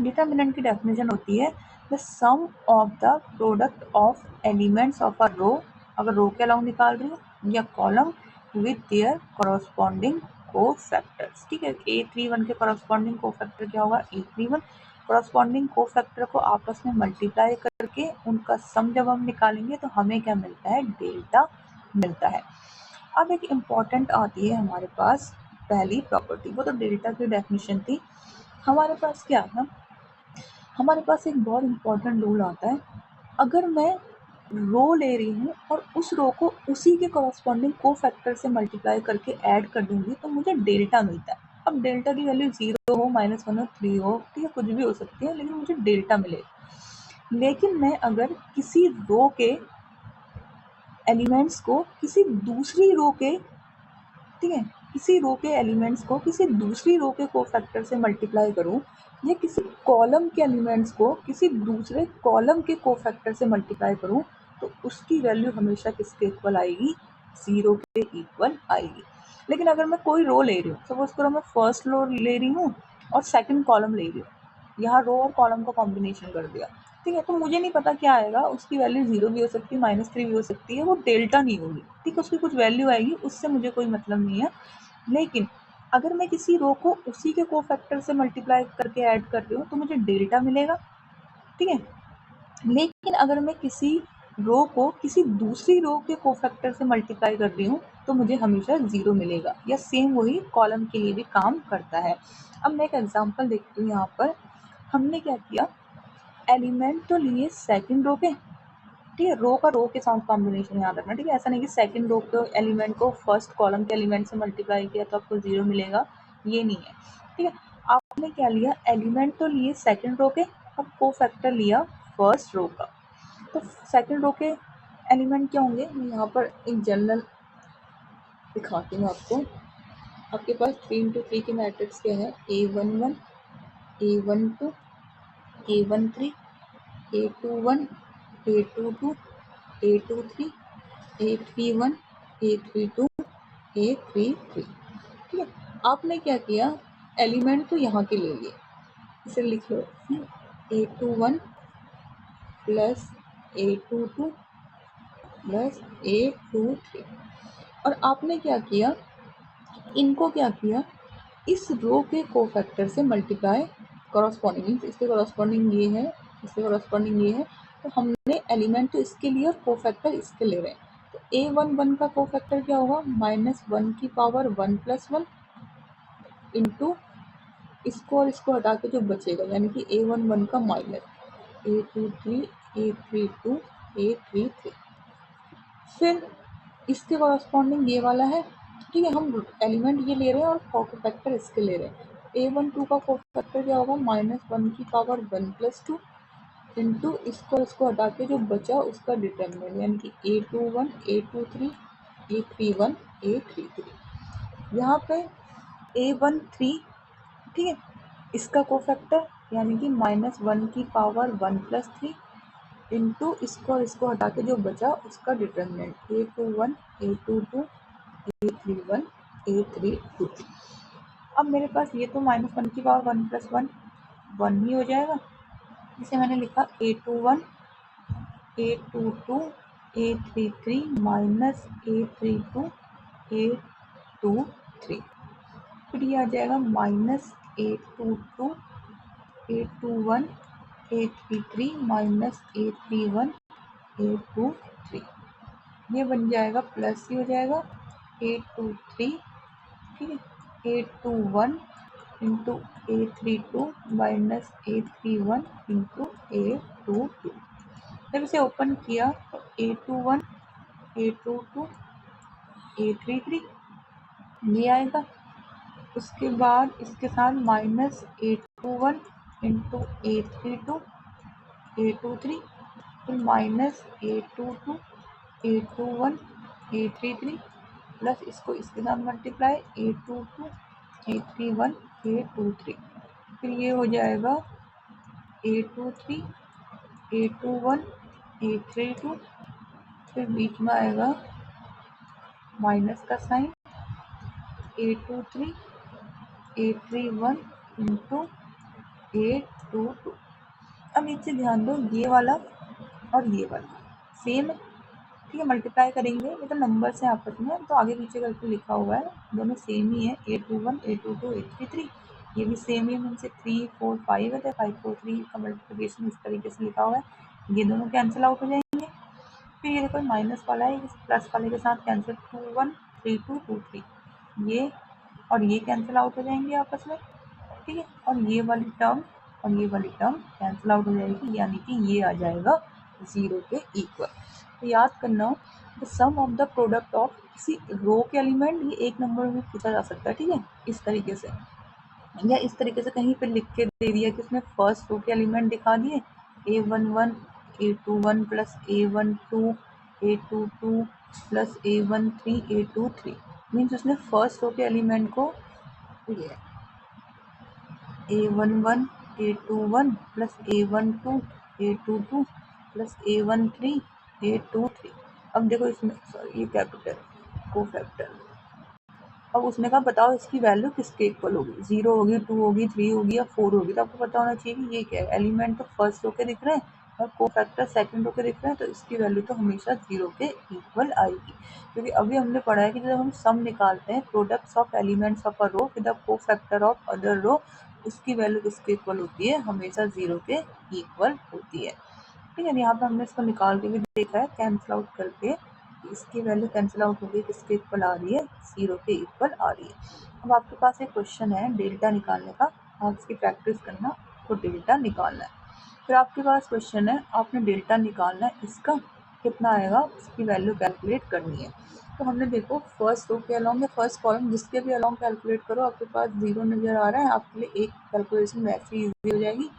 डिटर्मिनेंट की डेफिनेशन होती है the sum of the product of elements of a row, अगर रो के अलाउंग निकाल रही हूँ, या column with their corresponding cofactors, ठीक है। a31 के कॉरस्पॉन्डिंग कोफैक्टर क्या होगा, a31। कॉरस्पॉन्डिंग कोफैक्टर को आपस में मल्टीप्लाई करके उनका सम जब हम निकालेंगे तो हमें क्या मिलता है, डेल्टा मिलता है। अब एक इम्पॉर्टेंट आती है हमारे पास पहली प्रॉपर्टी, वो तो डेल्टा की डेफिनेशन थी। हमारे पास क्या था, हमारे पास एक बहुत इम्पॉर्टेंट रूल आता है, अगर मैं रो ले रही हूँ और उस रो को उसी के कॉरस्पॉन्डिंग कोफैक्टर से मल्टीप्लाई करके ऐड कर दूंगी तो मुझे डेल्टा मिलता है। अब डेल्टा की वैल्यू 0 हो, -1 हो, 3 हो, ठीक है, कुछ भी हो सकती है, लेकिन मुझे डेल्टा मिलेगा। लेकिन मैं अगर किसी रो के एलिमेंट्स को किसी दूसरी रो के, ठीक है, किसी रो के एलिमेंट्स को किसी दूसरी रो के कोफैक्टर से मल्टीप्लाई करूं, या किसी कॉलम के एलिमेंट्स को किसी दूसरे कॉलम के कोफैक्टर से मल्टीप्लाई करूं, तो उसकी वैल्यू हमेशा किसके इक्वल आएगी? 0 के इक्वल आएगी। लेकिन अगर मैं कोई रो ले रही हूँ, सपोज करो मैं फर्स्ट रो ले रही हूँ और सेकंड कॉलम ले रही हूँ, यहाँ रो और कॉलम का कॉम्बिनेशन कर दिया, ठीक है, तो मुझे नहीं पता क्या आएगा, उसकी वैल्यू 0 भी हो सकती है, -3 भी हो सकती है, वो डेल्टा नहीं होगी, ठीक है, उसकी कुछ वैल्यू आएगी, उससे मुझे कोई मतलब नहीं है। लेकिन अगर मैं किसी रो को उसी के कोफैक्टर से मल्टीप्लाई करके ऐड कर रही हूँ तो मुझे डेल्टा मिलेगा, ठीक है। लेकिन अगर मैं किसी रो को किसी दूसरी रो के कोफैक्टर से मल्टीप्लाई कर रही हूँ तो मुझे हमेशा 0 मिलेगा, या सेम वही कॉलम के लिए भी काम करता है। अब मैं एक एग्जांपल देखती हूँ। यहाँ पर हमने क्या किया, एलिमेंट तो लिए सेकंड रो के, ठीक है, रो का रो के साथ कॉम्बिनेशन याद रखना, ठीक है, ऐसा नहीं कि सेकंड रो के एलिमेंट को फर्स्ट कॉलम के एलिमेंट से मल्टीप्लाई किया तो आपको 0 मिलेगा, ये नहीं है, ठीक है। आपने क्या लिया, एलिमेंट तो लिए सेकंड रो के, अब कोफैक्टर लिया फर्स्ट रो का। तो सेकंड रो के एलिमेंट क्या होंगे, मैं यहाँ पर एक जनरल दिखाती हूँ आपको। आपके पास 3 into 3 के मैट्रिक्स क्या है, A11, A12, A13, A21, A22, A23, A31, A32, A33, ठीक है। आपने क्या किया, एलिमेंट तो यहाँ के ले लिए, इसे लिख लो, A21 plus A22 plus A23, और आपने क्या किया, इनको क्या किया, इस रो के कोफैक्टर से मल्टीप्लाई, कॉरस्पॉन्डिंग इसके कॉरस्पॉन्डिंग ये है, इसके कॉरस्पॉन्डिंग ये है, तो हमने एलिमेंट तो इसके लिए और कोफैक्टर इसके ले रहे हैं। तो A11 का कोफैक्टर क्या होगा, -1 की पावर 1 + 1 इंटू इसको और इसको हटा के जो बचेगा, यानी कि A11 का माइनस A23, A32, A33, फिर इसके कॉरस्पॉन्डिंग ये वाला है, ठीक है, हम एलिमेंट ये ले रहे हैं और कोफैक्टर इसके ले रहे हैं। A12 का कोफैक्टर क्या होगा, -1 की पावर 1 + 2 इंटू इसको हटा के जो बचा उसका डिटर्मिनेंट, यानी कि A21, A23, A31, A33। यहाँ पे A13, ठीक है, इसका कोफैक्टर यानी कि -1 की पावर 1 + 3 इंटू इसको हटा के जो बचा उसका determinant A21, A22, A31, A32। अब मेरे पास ये तो -1 की पावर 1 + 1 1 ही हो जाएगा, इसे मैंने लिखा A21, A22, A33 minus A32, A23, फिर ये आ जाएगा -A22, A21, A33 minus A31, A23, ये बन जाएगा प्लस ही हो जाएगा A23, ठीक है, A21 into A32 minus A31 into A22। जब इसे ओपन किया तो A21, A22, A33 ये आएगा, उसके बाद इसके साथ -A21 इंटू A32, A23, फिर -A22, A21, A33 प्लस इसको इसके साथ मल्टीप्लाई A22, A31, A23, फिर ये हो जाएगा A23, A21, A32, फिर बीच में आएगा माइनस का sign A23, A31 into A22। अब नीचे ध्यान दो, ये वाला और ये वाला सेम है, ठीक है, मल्टीप्लाई करेंगे, ये तो नंबर्स हैं आपस में, तो आगे पीछे करके लिखा हुआ है, दोनों सेम ही है, A21, A22, A33, ये भी सेम ही है, उनसे 3, 4, 5 है, तो 5, 4, 3 का मल्टीप्लिकेशन इस तरीके से लिखा हुआ है, ये दोनों कैंसिल आउट हो जाएंगे। फिर ये देखो माइनस वाला है, इस प्लस वाले के साथ कैंसिल, 2, 1, 3, 2, 2, 3, ये और ये कैंसिल आउट हो जाएंगे आपस में, ठीक है, और ये वाली टर्म और ये वाली टर्म कैंसिल आउट हो जाएगी, यानी कि ये आ जाएगा 0 के इक्वल। तो याद करना, the sum of the product of किसी रो के एलिमेंट, ये एक नंबर में पूछा जा सकता है, ठीक है, इस तरीके से, या इस तरीके से कहीं पे लिख के दे दिया कि उसने फर्स्ट रो के एलिमेंट दिखा दिए, A11, A21 plus A12, A22, plus A13 A23 means उसने फर्स्ट रो के एलिमेंट को ये A11 A21 plus A12 A22 plus A13 A23। अब देखो इसमें सॉरी ये कैपिटल कोफैक्टर। अब उसने कहा बताओ इसकी वैल्यू किसके इक्वल होगी, 0 होगी, 2 होगी, 3 होगी या 4 होगी। तो आपको पता होना चाहिए कि ये क्या है, एलिमेंट तो फर्स्ट रो के दिख रहे हैं और कोफैक्टर सेकंड रो के दिख रहे हैं, तो इसकी वैल्यू तो हमेशा 0 के इक्वल आएगी। क्योंकि अभी हमने पढ़ा है कि जब हम सम निकालते हैं products of elements of a row with the cofactor of other row, उसकी वैल्यू किसके इक्वल होती है, हमेशा 0 के इक्वल होती है। ठीक है, यहाँ पे हमने इसको निकाल के भी देखा है कैंसिल आउट करके, इसकी वैल्यू कैंसिल आउट हो गई, किसके इक्वल आ रही है, 0 के इक्वल आ रही है। अब आपके पास एक क्वेश्चन है डेल्टा निकालने का, आप इसकी प्रैक्टिस करना, तो डेल्टा निकालना है। फिर आपके पास क्वेश्चन है, आपने डेल्टा निकालना है, इसका कितना आएगा उसकी वैल्यू कैलकुलेट करनी है। तो हमने देखो फर्स्ट रो के अलॉन्ग या फर्स्ट कॉलम जिसके भी अलॉन्ग कैलकुलेट करो, आपके पास 0 नज़र आ रहा है, आपके लिए एक कैलकुलेशन वैसे ही ईजी हो जाएगी।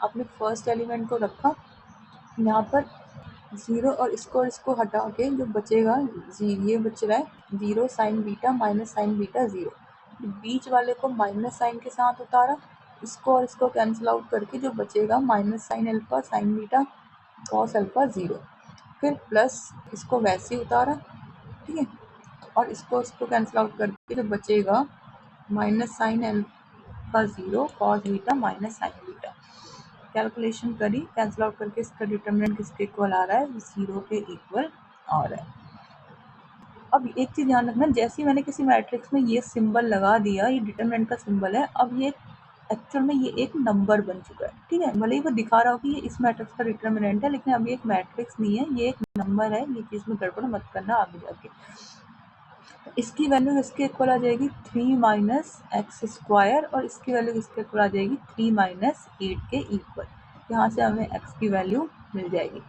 आपने फर्स्ट एलिमेंट को रखा यहाँ पर 0 और इसको हटा के जो बचेगा, ये बच रहा है 0 sign beta minus sign beta 0। बीच वाले को माइनस साइन के साथ उतारा, इसको और इसको कैंसिल आउट करके जो बचेगा minus sine alpha sign beta cos alpha 0। फिर प्लस इसको वैसे ही उतारा, ठीक है, और इसको कैंसिल आउट करके जो बचेगा minus sine alpha 0 cos beta minus sign beta. Calculation करी, कैंसिल आउट करके इसका डिटरमिनेंट किसके इक्वल आ रहा है, 0 के इक्वल आ रहा है। अब एक चीज़ ध्यान रखना, जैसे ही मैंने किसी मैट्रिक्स में ये सिंबल लगा दिया, ये डिटरमिनेंट का सिंबल है, अब ये एक्चुअल में ये एक नंबर बन चुका है। ठीक है, भले ही वो दिखा रहा हो कि ये इस मैट्रिक्स का डिटरमिनेंट है, लेकिन अब ये एक मैट्रिक्स नहीं है, ये एक नंबर है। ये चीज़ में गड़बड़ मत करना आगे जाके। इसकी वैल्यू इसके इक्वल आ जाएगी 3 माइनस एक्स स्क्वायर, और इसकी वैल्यू इसके इक्वल आ जाएगी 3 माइनस 8 के इक्वल। यहाँ से हमें एक्स की वैल्यू मिल जाएगी।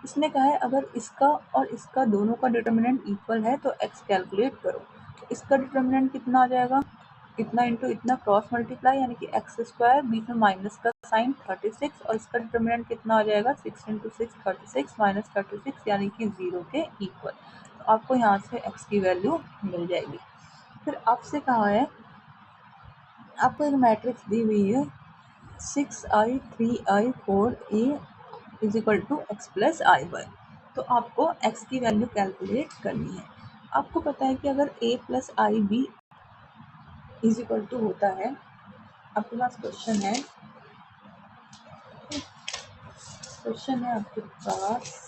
इसने कहा है अगर इसका और इसका दोनों का डिटरमिनेंट इक्वल है तो एक्स कैलकुलेट करो। तो इसका डिटरमिनेंट कितना आ जाएगा, इतना इंटू इतना क्रॉस मल्टीप्लाई, यानी कि एक्स स्क्वायर, बीच में माइनस का साइन 36, और इसका डिटरमिनेंट कितना आ जाएगा 6 इंटू 6 36 माइनस 36 यानी कि 0 के इक्वल। तो आपको यहाँ से एक्स की वैल्यू मिल जाएगी। फिर आपसे कहा है, आपको एक मैट्रिक्स दी हुई है 6i 3i 4a is equal to x plus i y. तो आपको एक्स की वैल्यू कैलकुलेट करनी है। आपको पता है कि अगर a plus i b is equal to होता है, आपके पास क्वेश्चन है आपके पास,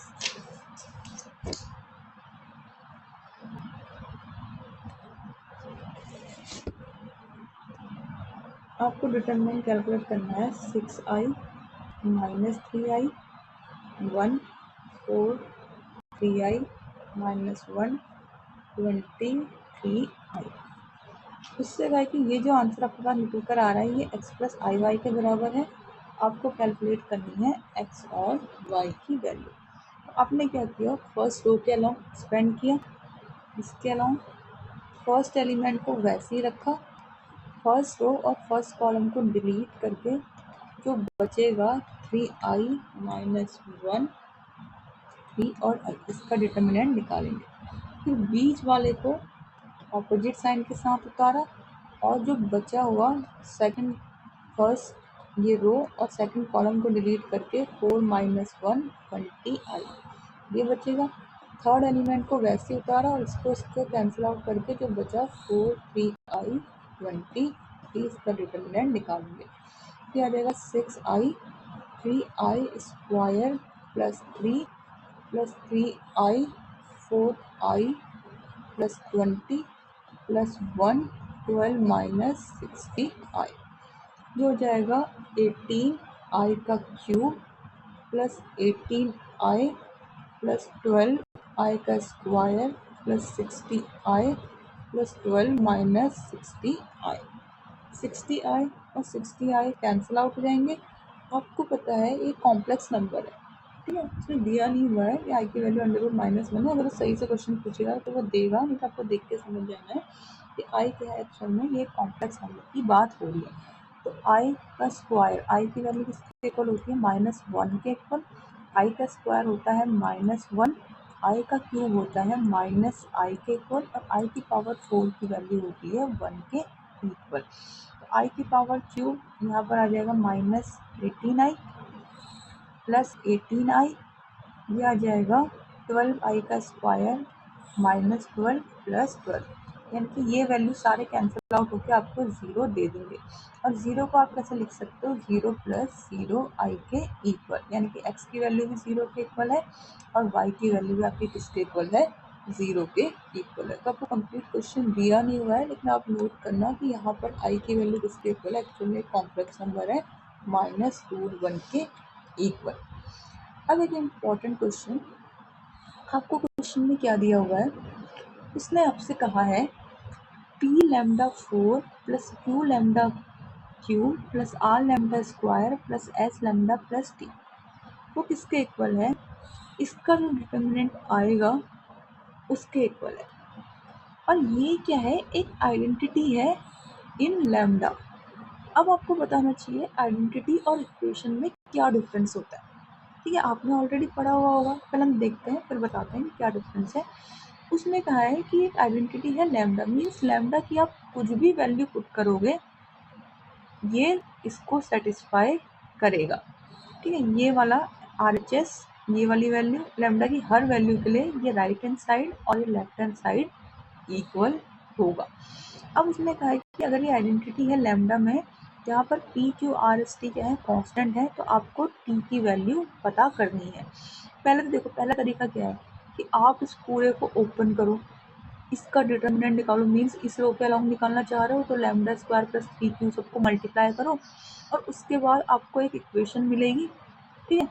आपको डिटरमिनेंट कैलकुलेट करना है 6i minus 3i 1 4 3i minus 1 23i। इससे कहा है कि ये जो आंसर आपके पास निकल कर आ रहा है ये x प्लस आई वाई के बराबर है। आपको कैलकुलेट करनी है x और y की वैल्यू। आपने क्या किया, फर्स्ट रो के अलॉन्ग एक्सपेंड किया, इसके अलॉन्ग फर्स्ट एलिमेंट को वैसे ही रखा, फर्स्ट रो और फर्स्ट कॉलम को डिलीट करके जो बचेगा 3i माइनस 1 3 और i, इसका डिटरमिनेंट निकालेंगे। फिर बीच वाले को ऑपोजिट साइन के साथ उतारा, और जो बचा हुआ सेकंड फर्स्ट ये रो और सेकंड कॉलम को डिलीट करके 4 माइनस 1 20i ये बचेगा। थर्ड एलिमेंट को वैसे उतारा और इसको कैंसिल आउट करके जो बचा 4 3i 20 इसका डिटरमिनेंट निकालेंगे। ये आ जाएगा 6i 3i square plus 3 plus 3i 4i plus 20 plus 1 12 minus 60i, जो हो जाएगा 18i का cube plus 18i plus 12i का square plus 60i plus 12 minus 60i। 60i और 60i कैंसिल आउट हो जाएंगे। आपको पता है ये कॉम्प्लेक्स नंबर है, ठीक है, इसमें दिया नहीं हुआ है कि आई की वैल्यू अंडर रूट -1 है। अगर सही से क्वेश्चन पूछेगा तो वो देगा, नहीं तो आपको देख के समझ जाना है कि आई क्या है एक्चुअल में, ये कॉम्प्लेक्स नंबर की बात हो रही है। तो आई का स्क्वायर, आई की वैल्यू किसके इक्वल होती है, -1 के इक्वल। आई का स्क्वायर होता है -1, आई का क्यूब होता है माइनस आई के इक्वल, और आई की पावर 4 की वैल्यू होती है 1 के इक्वल। तो आई की पावर क्यूब यहाँ पर आ जाएगा माइनस 18i प्लस 18i, ये आ जाएगा 12i का स्क्वायर माइनस 12 प्लस 12, यानी कि ये वैल्यू सारे कैंसिल आउट होकर आपको 0 दे देंगे। और 0 को आप कैसे लिख सकते हो, 0 प्लस 0 आई के इक्वल, यानी कि x की वैल्यू भी 0 के इक्वल है और y की वैल्यू भी आपकी किसके इक्वल है, 0 के इक्वल है। तो आपको कंप्लीट क्वेश्चन दिया नहीं हुआ है, लेकिन आप नोट करना कि यहाँ पर i की वैल्यू किसके इक्वल है, एक्चुअली कॉम्प्लेक्स नंबर है माइनस रूट 1 के इक्वल। अब एक इम्पॉर्टेंट क्वेश्चन, आपको क्वेश्चन में क्या दिया हुआ है, उसने आपसे कहा है p lambda 4 plus q lambda q plus r lambda square plus s lambda plus t, वो किसके इक्वल है, इसका जो डिटर्मिनेंट आएगा उसके इक्वल है। और ये क्या है, एक आइडेंटिटी है इन लैम्डा। अब आपको बताना चाहिए आइडेंटिटी और इक्वेशन में क्या डिफरेंस होता है। ठीक है, आपने ऑलरेडी पढ़ा हुआ होगा, पहले हम देखते हैं फिर बताते हैं क्या डिफरेंस है। उसने कहा है कि एक आइडेंटिटी है लैम्डा, मीन्स लैम्डा की आप कुछ भी वैल्यू पुट करोगे ये इसको सेटिस्फाई करेगा। ठीक है, ये वाला RHS, ये वाली वैल्यू लैम्डा की हर वैल्यू के लिए ये राइट हैंड साइड और ये लेफ्ट हैंड साइड इक्वल होगा। अब उसने कहा है कि अगर ये आइडेंटिटी है लैम्डा में जहाँ पर P Q R S T क्या है, कांस्टेंट है, तो आपको T की वैल्यू पता करनी है। पहले तो देखो, पहला तरीका क्या है कि आप इस पूरे को ओपन करो, इसका डिटर्मिनेंट निकालो, मीन्स इस रो के अलाउंग निकालना चाह रहे हो तो लैम्डा स्क्वायर प्लस 3q सबको मल्टीप्लाई करो और उसके बाद आपको एक इक्वेशन मिलेगी। ठीक है,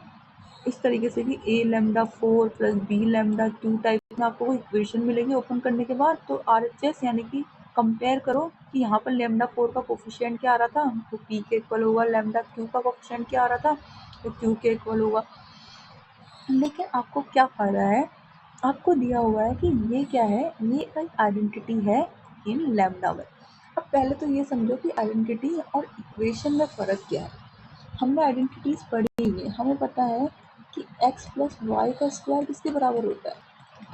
इस तरीके से कि a lambda 4 plus b lambda 2 type में आपको इक्वेशन मिलेगी ओपन करने के बाद। तो RHS यानी कि कंपेयर करो कि यहाँ पर लैम्डा 4 का कोफिशिएंट क्या आ रहा था, तो p के इक्वल होगा, लैम्डा q का कोफिशिएंट क्या आ रहा था, तो q के इक्वल होगा। लेकिन आपको क्या फ़ायदा है, आपको दिया हुआ है कि ये क्या है, ये एक आइडेंटिटी है इन लैम्डा में। अब पहले तो ये समझो कि आइडेंटिटी और इक्वेशन में फ़र्क क्या है। हमने आइडेंटिटीज पढ़ी हुई है, हमें पता है कि x प्लस वाई का स्क्वायर किसके बराबर होता है,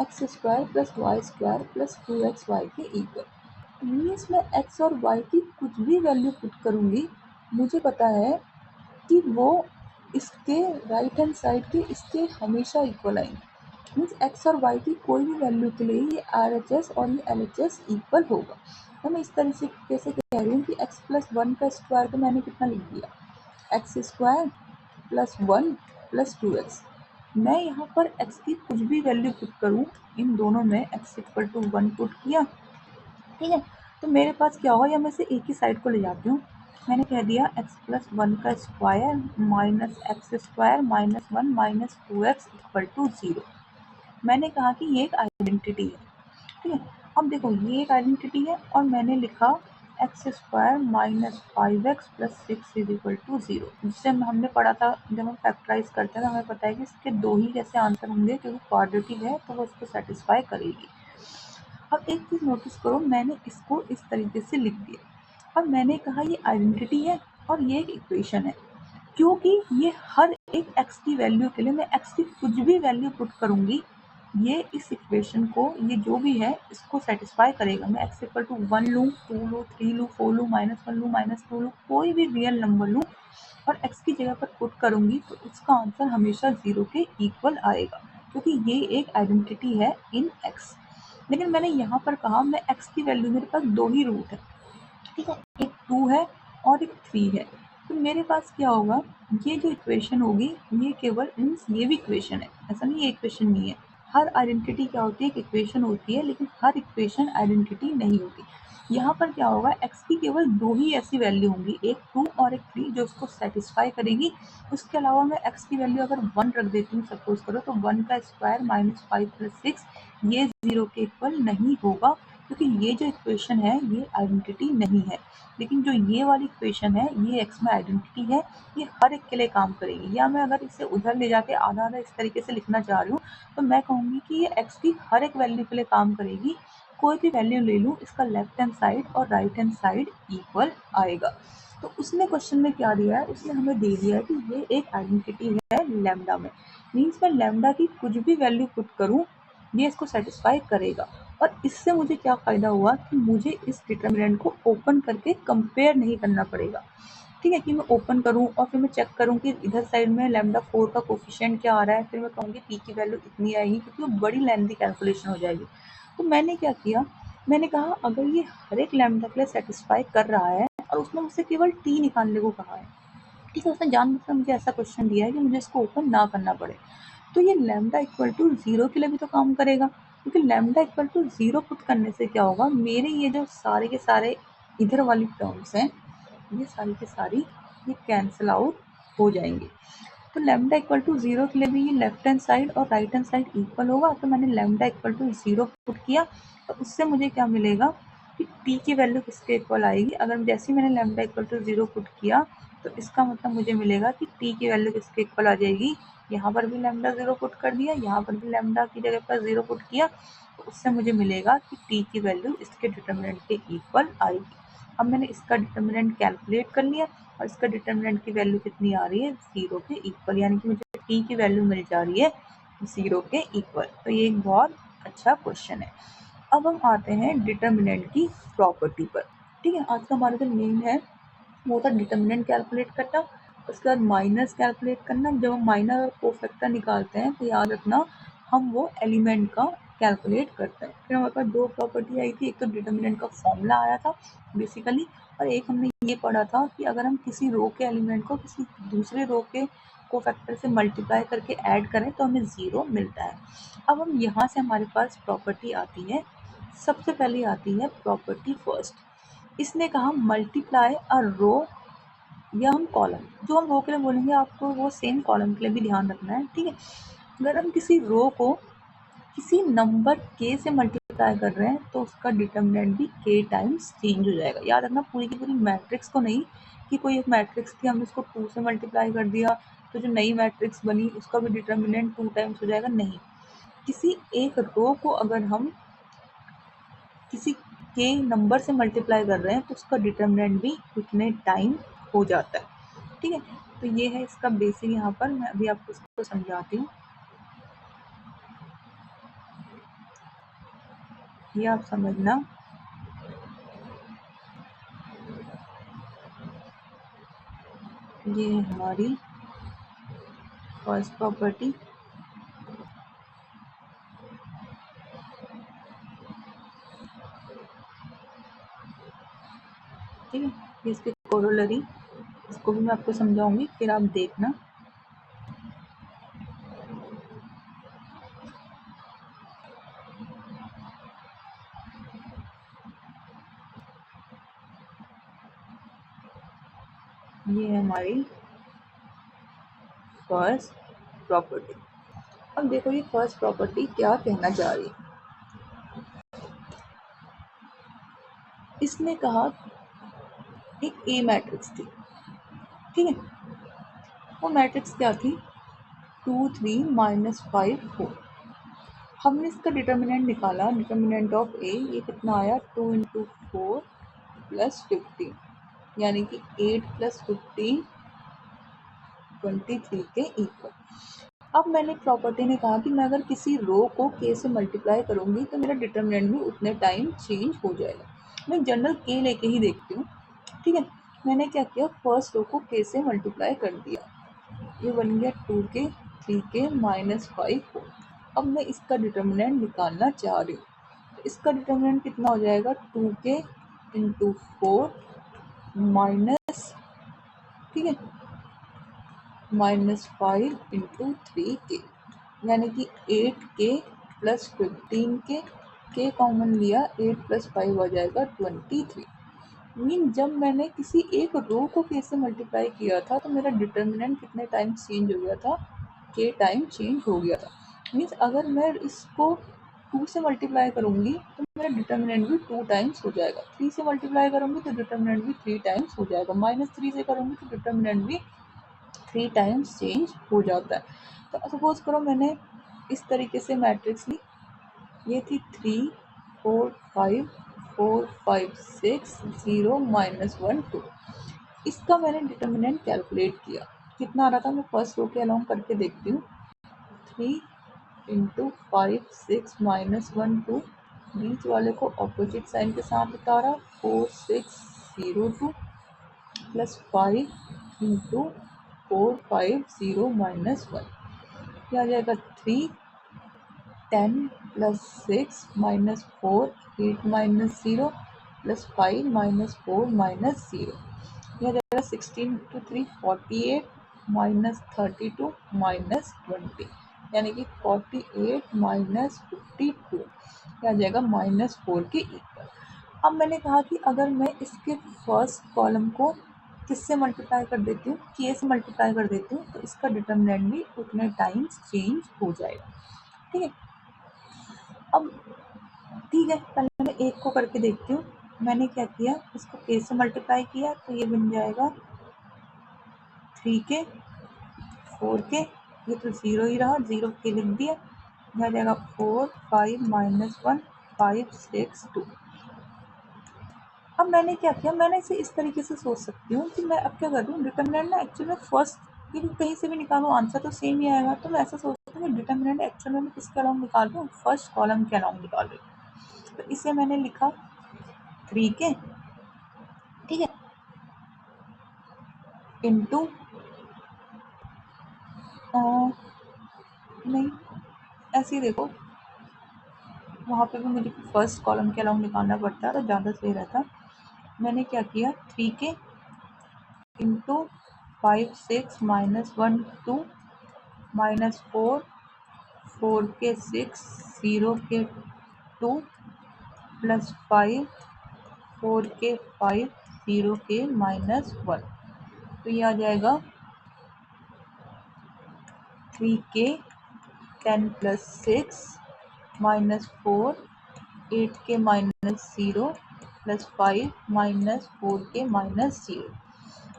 x square plus y square plus 2xy के इक्वल। मीन्स मैं x और y की कुछ भी वैल्यू पुट करूँगी, मुझे पता है कि वो इसके राइट हैंड साइड के इसके हमेशा इक्वल आएंगे। मीन्स एक्स और वाई की कोई भी वैल्यू के लिए ये RHS और ये LHS इक्वल होगा। तो मैं इस तरह से कैसे कह रही हूँ कि x प्लस 1 का स्क्वायर तो मैंने कितना लिख दिया, x square plus 1 plus 2x। मैं यहाँ पर x की कुछ भी वैल्यू पुट करूँ, इन दोनों में x इक्वल टू 1 पुट किया, ठीक है, तो मेरे पास क्या होगा, या मैं से एक ही साइड को ले जाती हूँ। मैंने कह दिया x प्लस 1 का square minus x square minus 1 minus 2x equal to 0। मैंने कहा कि ये एक आइडेंटिटी है। ठीक है, अब देखो ये एक आइडेंटिटी है और मैंने लिखा x square minus 5x plus 6 is equal to 0, जिससे हमने पढ़ा था जब हम फैक्टराइज करते हैं तो हमें पता है कि इसके दो ही जैसे आंसर होंगे, क्योंकि क्वाड्रेटिक है तो वो उसको सेटिस्फाई करेगी। अब एक चीज़ नोटिस करो, मैंने इसको इस तरीके से लिख दिया। अब मैंने कहा ये आइडेंटिटी है और ये एक इक्वेशन है, क्योंकि ये हर एक x की वैल्यू के लिए मैं x की कुछ भी वैल्यू पुट करूँगी, ये इस इक्वेशन को, ये जो भी है इसको सेटिस्फाई करेगा। मैं x इक्वल टू 1 लूँ, 2 लूँ, 3 लूँ, 4 लूँ, -1 लूँ, -2 लूँ, कोई भी रियल नंबर लूँ और x की जगह पर पुट करूँगी तो उसका आंसर हमेशा 0 के इक्वल आएगा, क्योंकि ये एक आइडेंटिटी है इन x। लेकिन मैंने यहाँ पर कहा मैं x की वैल्यू, मेरे पास दो ही रूट है, ठीक है, एक 2 है और एक 3 है। तो मेरे पास क्या होगा, ये जो इक्वेशन होगी ये केवल मीन्स ये भी इक्वेशन है, ऐसा नहीं ये इक्वेशन नहीं है। हर आइडेंटिटी क्या होती है, एक इक्वेशन होती है, लेकिन हर इक्वेशन आइडेंटिटी नहीं होती। यहाँ पर क्या होगा, x की केवल दो ही ऐसी वैल्यू होंगी, एक 2 और एक 3, जो उसको सेटिस्फाई करेगी। उसके अलावा मैं x की वैल्यू अगर 1 रख देती हूँ सपोज करो, तो 1 का स्क्वायर माइनस 5 प्लस 6 ये 0 के इक्वल नहीं होगा, क्योंकि ये जो इक्वेशन है ये आइडेंटिटी नहीं है। लेकिन जो ये वाली इक्वेशन है ये x में आइडेंटिटी है, ये हर एक के लिए काम करेगी। या मैं अगर इसे उधर ले जाके आधा आधा इस तरीके से लिखना चाह रही हूँ, तो मैं कहूँगी कि ये x की हर एक वैल्यू के लिए काम करेगी। कोई भी वैल्यू ले लूँ, इसका लेफ्ट हैंड साइड और राइट हैंड साइड इक्वल आएगा। तो उसने क्वेश्चन में क्या दिया है, उसने हमें दे दिया है कि ये एक आइडेंटिटी है लैम्डा में। मीन्स मैं लैम्डा की कुछ भी वैल्यू पुट करूँ ये इसको सेटिस्फाई करेगा। और इससे मुझे क्या फ़ायदा हुआ कि मुझे इस डिटर्मिनेंट को ओपन करके कंपेयर नहीं करना पड़ेगा। ठीक है, कि मैं ओपन करूँ और फिर मैं चेक करूँ कि इधर साइड में लैम्डा 4 का कोफिशिएंट क्या आ रहा है, फिर मैं कहूँगी पी की वैल्यू इतनी आएगी, क्योंकि वो बड़ी लेंथी कैलकुलेशन हो जाएगी। तो मैंने क्या किया, मैंने कहा अगर ये हर एक लैम्डा के लिए सेटिस्फाई कर रहा है और उसने मुझसे केवल टी निकालने को कहा है, ठीक है, उसने जानबूझकर मुझे ऐसा क्वेश्चन दिया है कि मुझे इसको ओपन ना करना पड़े, तो ये लैम्डा इक्वल टू 0 के लिए भी तो काम करेगा, क्योंकि लैम्डा इक्वल टू 0 पुट करने से क्या होगा, मेरे ये जो सारे के सारे इधर वाली टर्म्स हैं, ये सारी की सारी ये कैंसिल आउट हो जाएंगे। तो लैम्डा इक्वल टू 0 के लिए भी ये लेफ्ट हैंड साइड और राइट हैंड साइड इक्वल होगा। तो मैंने लैम्डा इक्वल टू 0 पुट किया, तो उससे मुझे क्या मिलेगा कि टी की वैल्यू किसके इक्वल आएगी। अगर जैसे ही मैंने लैम्डा इक्वल टू 0 पुट किया, तो इसका मतलब मुझे मिलेगा कि टी की वैल्यू किसके इक्वल आ जाएगी। यहाँ पर भी लैम्डा 0 पुट कर दिया, यहाँ पर भी लैम्डा की जगह पर 0 पुट किया, तो उससे मुझे मिलेगा कि टी की वैल्यू इसके डिटर्मिनेंट के इक्वल आएगी। अब मैंने इसका डिटर्मिनेंट कैलकुलेट कर लिया और इसका डिटर्मिनेंट की वैल्यू कितनी आ रही है, 0 के इक्वल, यानी कि मुझे टी की वैल्यू मिल जा रही है 0 के इक्वल। तो ये एक बहुत अच्छा क्वेश्चन है। अब हम आते हैं डिटर्मिनेंट की प्रॉपर्टी पर। ठीक है, आज का हमारा जो मेन है वो था डिटर्मिनेंट कैलकुलेट करना, उसके बाद माइनस कैलकुलेट करना। जब हम माइनर और कोफैक्टर निकालते हैं तो याद रखना हम वो एलिमेंट का कैलकुलेट करते हैं। फिर हमारे पास दो प्रॉपर्टी आई थी, एक तो डिटर्मिनेंट का फॉर्मूला आया था बेसिकली, और एक हमने ये पढ़ा था कि अगर हम किसी रो के एलिमेंट को किसी दूसरे रो के कोफैक्टर से मल्टीप्लाई करके ऐड करें तो हमें 0 मिलता है। अब हम यहाँ से हमारे पास प्रॉपर्टी आती है, सबसे पहले आती है प्रॉपर्टी फर्स्ट। इसने कहा मल्टीप्लाई अ रो या हम कॉलम, जो हम रो के लिए बोलेंगे आपको वो सेम कॉलम के लिए भी ध्यान रखना है। ठीक है, अगर हम किसी रो को किसी नंबर के से मल्टीप्लाई कर रहे हैं तो उसका डिटर्मिनेंट भी के टाइम्स चेंज हो जाएगा। याद रखना पूरी की पूरी मैट्रिक्स को नहीं, कि कोई एक मैट्रिक्स थी हमने उसको 2 से मल्टीप्लाई कर दिया तो जो नई मैट्रिक्स बनी उसका भी डिटर्मिनेंट 2 टाइम्स हो जाएगा, नहीं। किसी एक रो को अगर हम किसी के नंबर से मल्टीप्लाई कर रहे हैं तो उसका डिटर्मिनेंट भी उतने टाइम हो जाता है। ठीक है, तो ये है इसका बेसिक। यहाँ पर मैं अभी आपको इसको समझाती हूँ, ये आप समझना। ये है हमारी फर्स्ट प्रॉपर्टी। ठीक है, ये इसके कोरोलरी, इसको भी मैं आपको समझाऊंगी, फिर आप देखना। ये है हमारी फर्स्ट प्रॉपर्टी। अब देखो ये फर्स्ट प्रॉपर्टी क्या कहना चाह रही है। इसने कहा एक ए मैट्रिक्स थी, ठीक है, वो मैट्रिक्स क्या थी, 2 3 -5 4। हमने इसका डिटर्मिनेंट निकाला, डिटर्मिनेंट ऑफ ए, ये कितना आया, 2 × 4 + 15, यानी कि 8 + 15 23 के इक्वल। अब मैंने प्रॉपर्टी ने कहा कि मैं अगर किसी रो को के से मल्टीप्लाई करूंगी तो मेरा डिटर्मिनेंट भी उतने टाइम चेंज हो जाएगा। मैं जनरल के लेके ही देखती हूँ। ठीक है, मैंने क्या किया, फर्स्ट रो को के से मल्टीप्लाई कर दिया, ये बन गया 2k 3k -5 4। अब मैं इसका डिटर्मिनेंट निकालना चाह रही हूँ, तो इसका डिटर्मिनेंट कितना हो जाएगा, 2k × 4 माइनस, ठीक है, -5 × 3k, यानी कि 8k + 15k, k कॉमन लिया, 8 + 5 आ जाएगा 23। मीन जब मैंने किसी एक रो को के से मल्टीप्लाई किया था तो मेरा डिटर्मिनेंट कितने टाइम चेंज हो गया था, के टाइम चेंज हो गया था। मीन्स अगर मैं इसको 2 से मल्टीप्लाई करूँगी तो मेरा डिटर्मिनेंट भी 2 टाइम्स हो जाएगा, 3 से मल्टीप्लाई करूँगी तो डिटर्मिनेंट भी 3 टाइम्स हो जाएगा, -3 से करूँगी तो डिटर्मिनेंट भी 3 टाइम्स चेंज हो जाता है। तो सपोज करो मैंने इस तरीके से मैट्रिक्स ली, ये थी 3 4 5 4 5 6 0 -1 2। इसका मैंने डिटर्मिनेंट कैलकुलेट किया, कितना आ रहा था, मैं फर्स्ट रो के अलोंग करके देखती हूँ, 3 इंटू 5 6 माइनस 1 2, बीच वाले को ऑपोजिट साइन के साथ उतारा, 4 6 0 2 प्लस 5 इंटू 4 5 0 माइनस 1, क्या आ जाएगा 3 10 plus 6 minus 4 8 minus 0 plus 5 minus 4 minus 0, यह जाएगा 16 इंटू 3 48 माइनस 32 माइनस 20, यानी कि 48 माइनस 52, क्या जाएगा -4 के इक्वल। अब मैंने कहा कि अगर मैं इसके फर्स्ट कॉलम को किससे मल्टीप्लाई कर देती हूँ, के से मल्टीप्लाई कर देती हूँ, तो इसका डिटर्मिनेंट भी उतने टाइम्स चेंज हो जाएगा। ठीक है, अब ठीक है, पहले मैं एक को करके देखती हूँ। मैंने क्या किया, इसको के से मल्टीप्लाई किया तो ये बन जाएगा 3k 4k, ये तो 0 ही रहा, 0 के लिख दिया, यह जाएगा 4 5 माइनस 1 5 6 2। अब मैंने क्या किया, मैंने इसे इस तरीके से सोच सकती हूँ कि मैं अब क्या कर दूँ, डिटर्मिनेंट ना एक्चुअली में फर्स्ट की कहीं से भी निकालूँ आंसर तो सेम ही आएगा, तो मैं ऐसा सोचती हूँ कि डिटर्मिनेंट एक्चुअल में किसके अलाउंग निकाल दूँ, फर्स्ट कॉलम के अलाउंग निकाल रही हूँ। तो इसे मैंने लिखा 3k, ठीक है, इंटू नहीं ऐसे ही देखो, वहाँ पे भी मुझे फर्स्ट कॉलम के अलाउंग निकालना पड़ता है तो ज़्यादा सही रहता। मैंने क्या किया, 3k इंटू 5 6 माइनस 1 2 माइनस 4 4 के 6 0 के 2 प्लस 5 4 के 5 0 के माइनस 1, तो ये आ जाएगा 3k 10 प्लस 6 माइनस 4 8 के माइनस 0 प्लस 5 माइनस 4 के माइनस 0,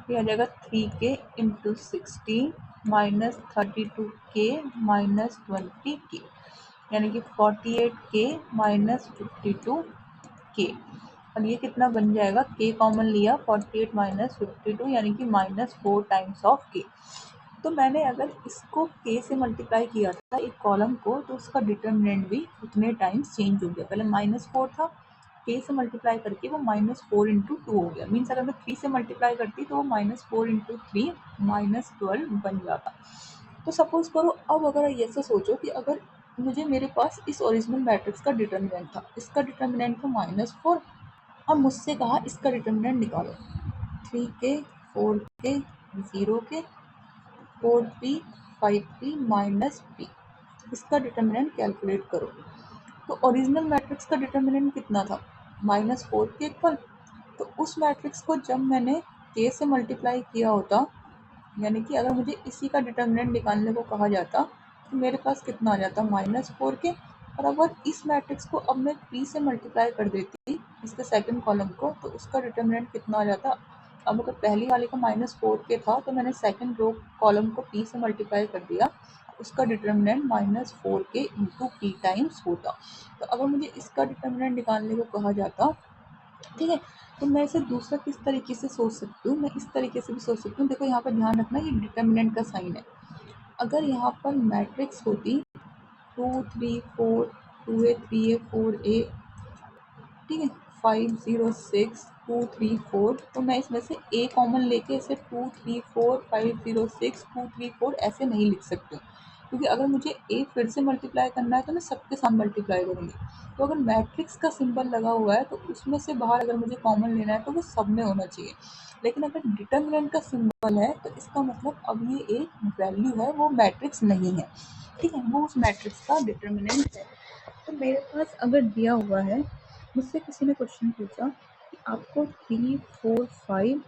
ये आ जाएगा 3k into 16 minus 32k minus 20k, यानी कि 48k माइनस 52k। और ये कितना बन जाएगा, k कॉमन लिया, 48 माइनस 52 यानी कि -4 टाइम्स ऑफ k। तो मैंने अगर इसको k से मल्टीप्लाई किया था एक कॉलम को, तो उसका डिटर्मिनेंट भी उतने टाइम्स चेंज हो गया। पहले -4 था, k से मल्टीप्लाई करके वो -4 इंटू 2 हो गया। मीन्स अगर मैं 3 से मल्टीप्लाई करती तो वो -4 इंटू 3 -12 बन जाता। तो सपोज करो, अब अगर ऐसा सोचो कि अगर मेरे पास इस ओरिजिनल मैट्रिक्स का डिटर्मिनेंट था, इसका डिटर्मिनेंट था -4, और मुझसे कहा इसका डिटर्मिनेंट निकालो, 3k 4k 0k 4p 5p minus p, इसका डिटर्मिनेंट कैलकुलेट करो। तो ओरिजिनल मैट्रिक्स का डिटर्मिनेंट कितना था, -4 के इक्वल। तो उस मैट्रिक्स को जब मैंने k से मल्टीप्लाई किया होता, यानी कि अगर मुझे इसी का डिटर्मिनेंट निकालने को कहा जाता, तो मेरे पास कितना आ जाता, -4 के। और अगर इस मैट्रिक्स को अब मैं p से मल्टीप्लाई कर देती, इसके सेकंड कॉलम को, तो उसका डिटर्मिनेंट कितना आ जाता। अब अगर पहली वाले का -4 के था, तो मैंने सेकंड रो कॉलम को p से मल्टीप्लाई कर दिया, उसका डिटर्मिनेंट -4 के इंटू p टाइम्स होता। तो अगर मुझे इसका डिटर्मिनेंट निकालने को कहा जाता, ठीक है, तो मैं इसे दूसरा किस तरीके से सोच सकती हूँ, मैं इस तरीके से भी सोच सकती हूँ। देखो यहाँ पर ध्यान रखना, ये डिटर्मिनेंट का साइन है। अगर यहाँ पर मैट्रिक्स होती 2 3 4 2a 3a 4a, ठीक है, 5 0 6 2 3 4, तो मैं इसमें से a कॉमन लेके इसे 2 3 4 5 0 6 2 3 4 ऐसे नहीं लिख सकती हूँ, क्योंकि अगर मुझे a फिर से मल्टीप्लाई करना है तो मैं सबके साथ मल्टीप्लाई करूँगी। तो अगर मैट्रिक्स का सिंबल लगा हुआ है तो उसमें से बाहर अगर मुझे कॉमन लेना है तो वो सब में होना चाहिए। लेकिन अगर डिटर्मिनेंट का सिंबल है तो इसका मतलब अब ये एक वैल्यू है, वो मैट्रिक्स नहीं है, ठीक है, वो उस मैट्रिक्स का डिटर्मिनेंट है। तो मेरे पास अगर दिया हुआ है, मुझसे किसी ने क्वेश्चन पूछा कि आपको 3 4 5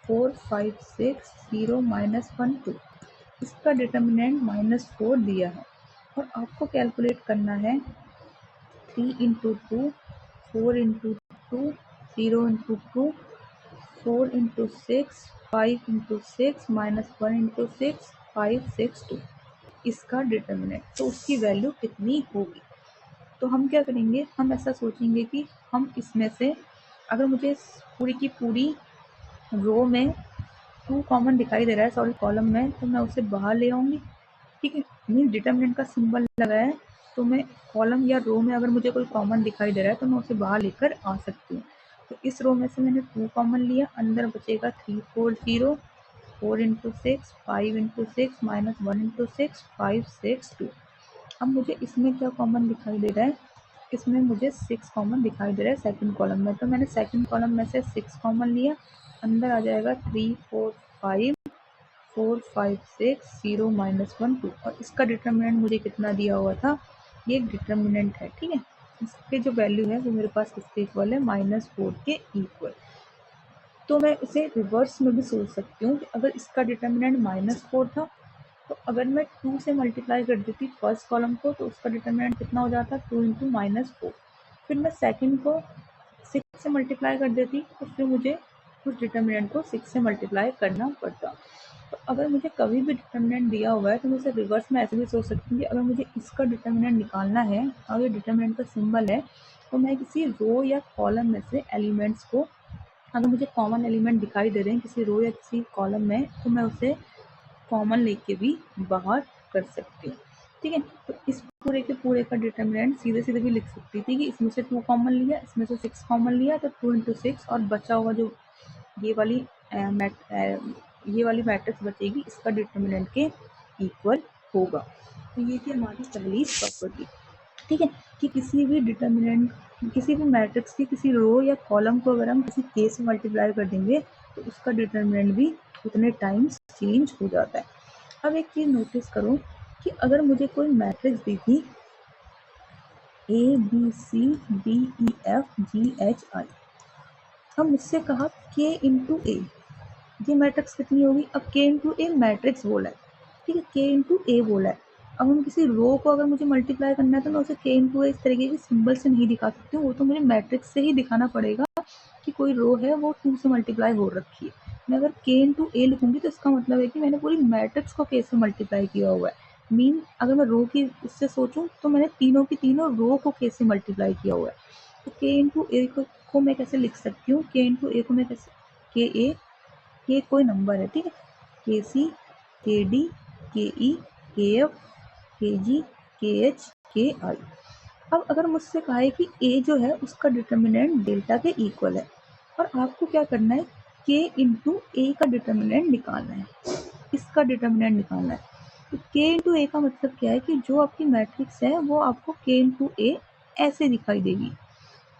4 5 6 0 -1 2, इसका डिटर्मिनेंट -4 दिया है, और आपको कैलकुलेट करना है 3 into 2 4 into 2 0 into 2 4 into 6 5 into 6 -1 into 6 5 6 2, इसका डिटर्मिनेंट, तो उसकी वैल्यू कितनी होगी। तो हम क्या करेंगे, हम ऐसा सोचेंगे कि हम इसमें से, अगर मुझे पूरी की पूरी रो में 2 कॉमन दिखाई दे रहा है, सॉरी कॉलम में, तो मैं उसे बाहर ले आऊँगी, ठीक है। मीन डिटर्मिनेंट का सिंबल लगा है तो मैं कॉलम या रो में अगर मुझे कोई कॉमन दिखाई दे रहा है तो मैं उसे बाहर लेकर आ सकती हूँ। तो इस रो में से मैंने 2 कॉमन लिया, अंदर बचेगा 3 4 0, 4 इंटू 6, 5 इंटू 6 माइनस 1 इंटू 6, 5 6 2। अब मुझे इसमें क्या कॉमन दिखाई दे रहा है, इसमें मुझे 6 कॉमन दिखाई दे रहा है सेकंड कॉलम में, तो मैंने सेकंड कॉलम में से 6 कॉमन लिया, अंदर आ जाएगा 3 4 5, 4 5 6 0 माइनस 1 2, और इसका डिटर्मिनेंट मुझे कितना दिया हुआ था, ये एक डिटर्मिनेंट है, ठीक है। इसके जो वैल्यू है वो मेरे पास किसके इक्वल है, -4 के इक्वल। तो मैं इसे रिवर्स में भी सोच सकती हूँ कि अगर इसका डिटर्मिनेंट -4 था तो अगर मैं 2 से मल्टीप्लाई कर देती फर्स्ट कॉलम को तो उसका डिटर्मिनेंट कितना हो जाता, 2 इंटू -4। फिर मैं सेकंड को 6 से मल्टीप्लाई कर देती तो फिर मुझे उस डिटर्मिनेंट को 6 से मल्टीप्लाई करना पड़ता। तो अगर मुझे कभी भी डिटर्मिनेंट दिया हुआ है तो मैं इसे रिवर्स में ऐसे भी सोच सकती हूँ कि अगर मुझे इसका डिटर्मिनेंट निकालना है और ये डिटर्मिनेंट का सिंबल है तो मैं किसी रो या कॉलम में से एलिमेंट्स को, अगर मुझे कॉमन एलिमेंट दिखाई दे रहे हैं किसी रो या किसी कॉलम में, तो मैं उसे कॉमन लेके भी बाहर कर सकती हूँ, ठीक है। तो इस पूरे के पूरे का डिटर्मिनेंट सीधे सीधे भी लिख सकती थी कि इसमें से 2 कॉमन लिया, इसमें से 6 कॉमन लिया, तो 2 इंटू 6 और बचा हुआ जो ये वाली ये वाली मैट्रिक्स बचेगी, इसका डिटर्मिनेंट के इक्वल होगा। तो ये थी हमारी पहली प्रॉपर्टी, ठीक है, कि किसी भी डिटर्मिनेंट, किसी भी मैट्रिक्स की किसी रो या कॉलम को अगर हम किसी के से मल्टीप्लाई कर देंगे तो उसका डिटर्मिनेंट भी उतने टाइम्स चेंज हो जाता है। अब एक चीज़ नोटिस करो कि अगर मुझे कोई मैट्रिक्स दी थी A B C D E F G H I, अब मुझसे कहा K इंटू ए, ये मैट्रिक्स कितनी होगी, अब K इंटू ए मैट्रिक्स बोला है, ठीक है, K इंटू ए बोला है। अब हम किसी रो को अगर मुझे मल्टीप्लाई करना है तो मैं उसे K इंटू ए इस तरीके के सिंबल से नहीं दिखा सकती हूँ, वो तो मुझे मैट्रिक्स से ही दिखाना पड़ेगा कि कोई रो है वो 2 से मल्टीप्लाई हो रखी है। मैं अगर K इंटू ए लिखूंगी तो इसका मतलब है कि मैंने पूरी मैट्रिक्स को K से मल्टीप्लाई किया हुआ है। मीन अगर मैं रो की इससे सोचूं तो मैंने तीनों की तीनों रो को K से मल्टीप्लाई किया हुआ है। तो K इंटू ए को मैं कैसे लिख सकती हूँ, K इंटू ए को मैं कैसे, के ए, ये कोई नंबर है, ठीक है, के सी, के डी, के ई, के एफ, के जी, के एच, के आई। अब अगर मुझसे कहा है कि ए जो है उसका डिटर्मिनेंट डेल्टा के इक्वल है और आपको क्या करना है, के इंटू ए का डिटर्मिनेंट निकालना है, इसका डिटर्मिनेंट निकालना है। तो के इंटू ए का मतलब क्या है कि जो आपकी मैट्रिक्स है वो आपको के इंटू ए ऐसे दिखाई देगी।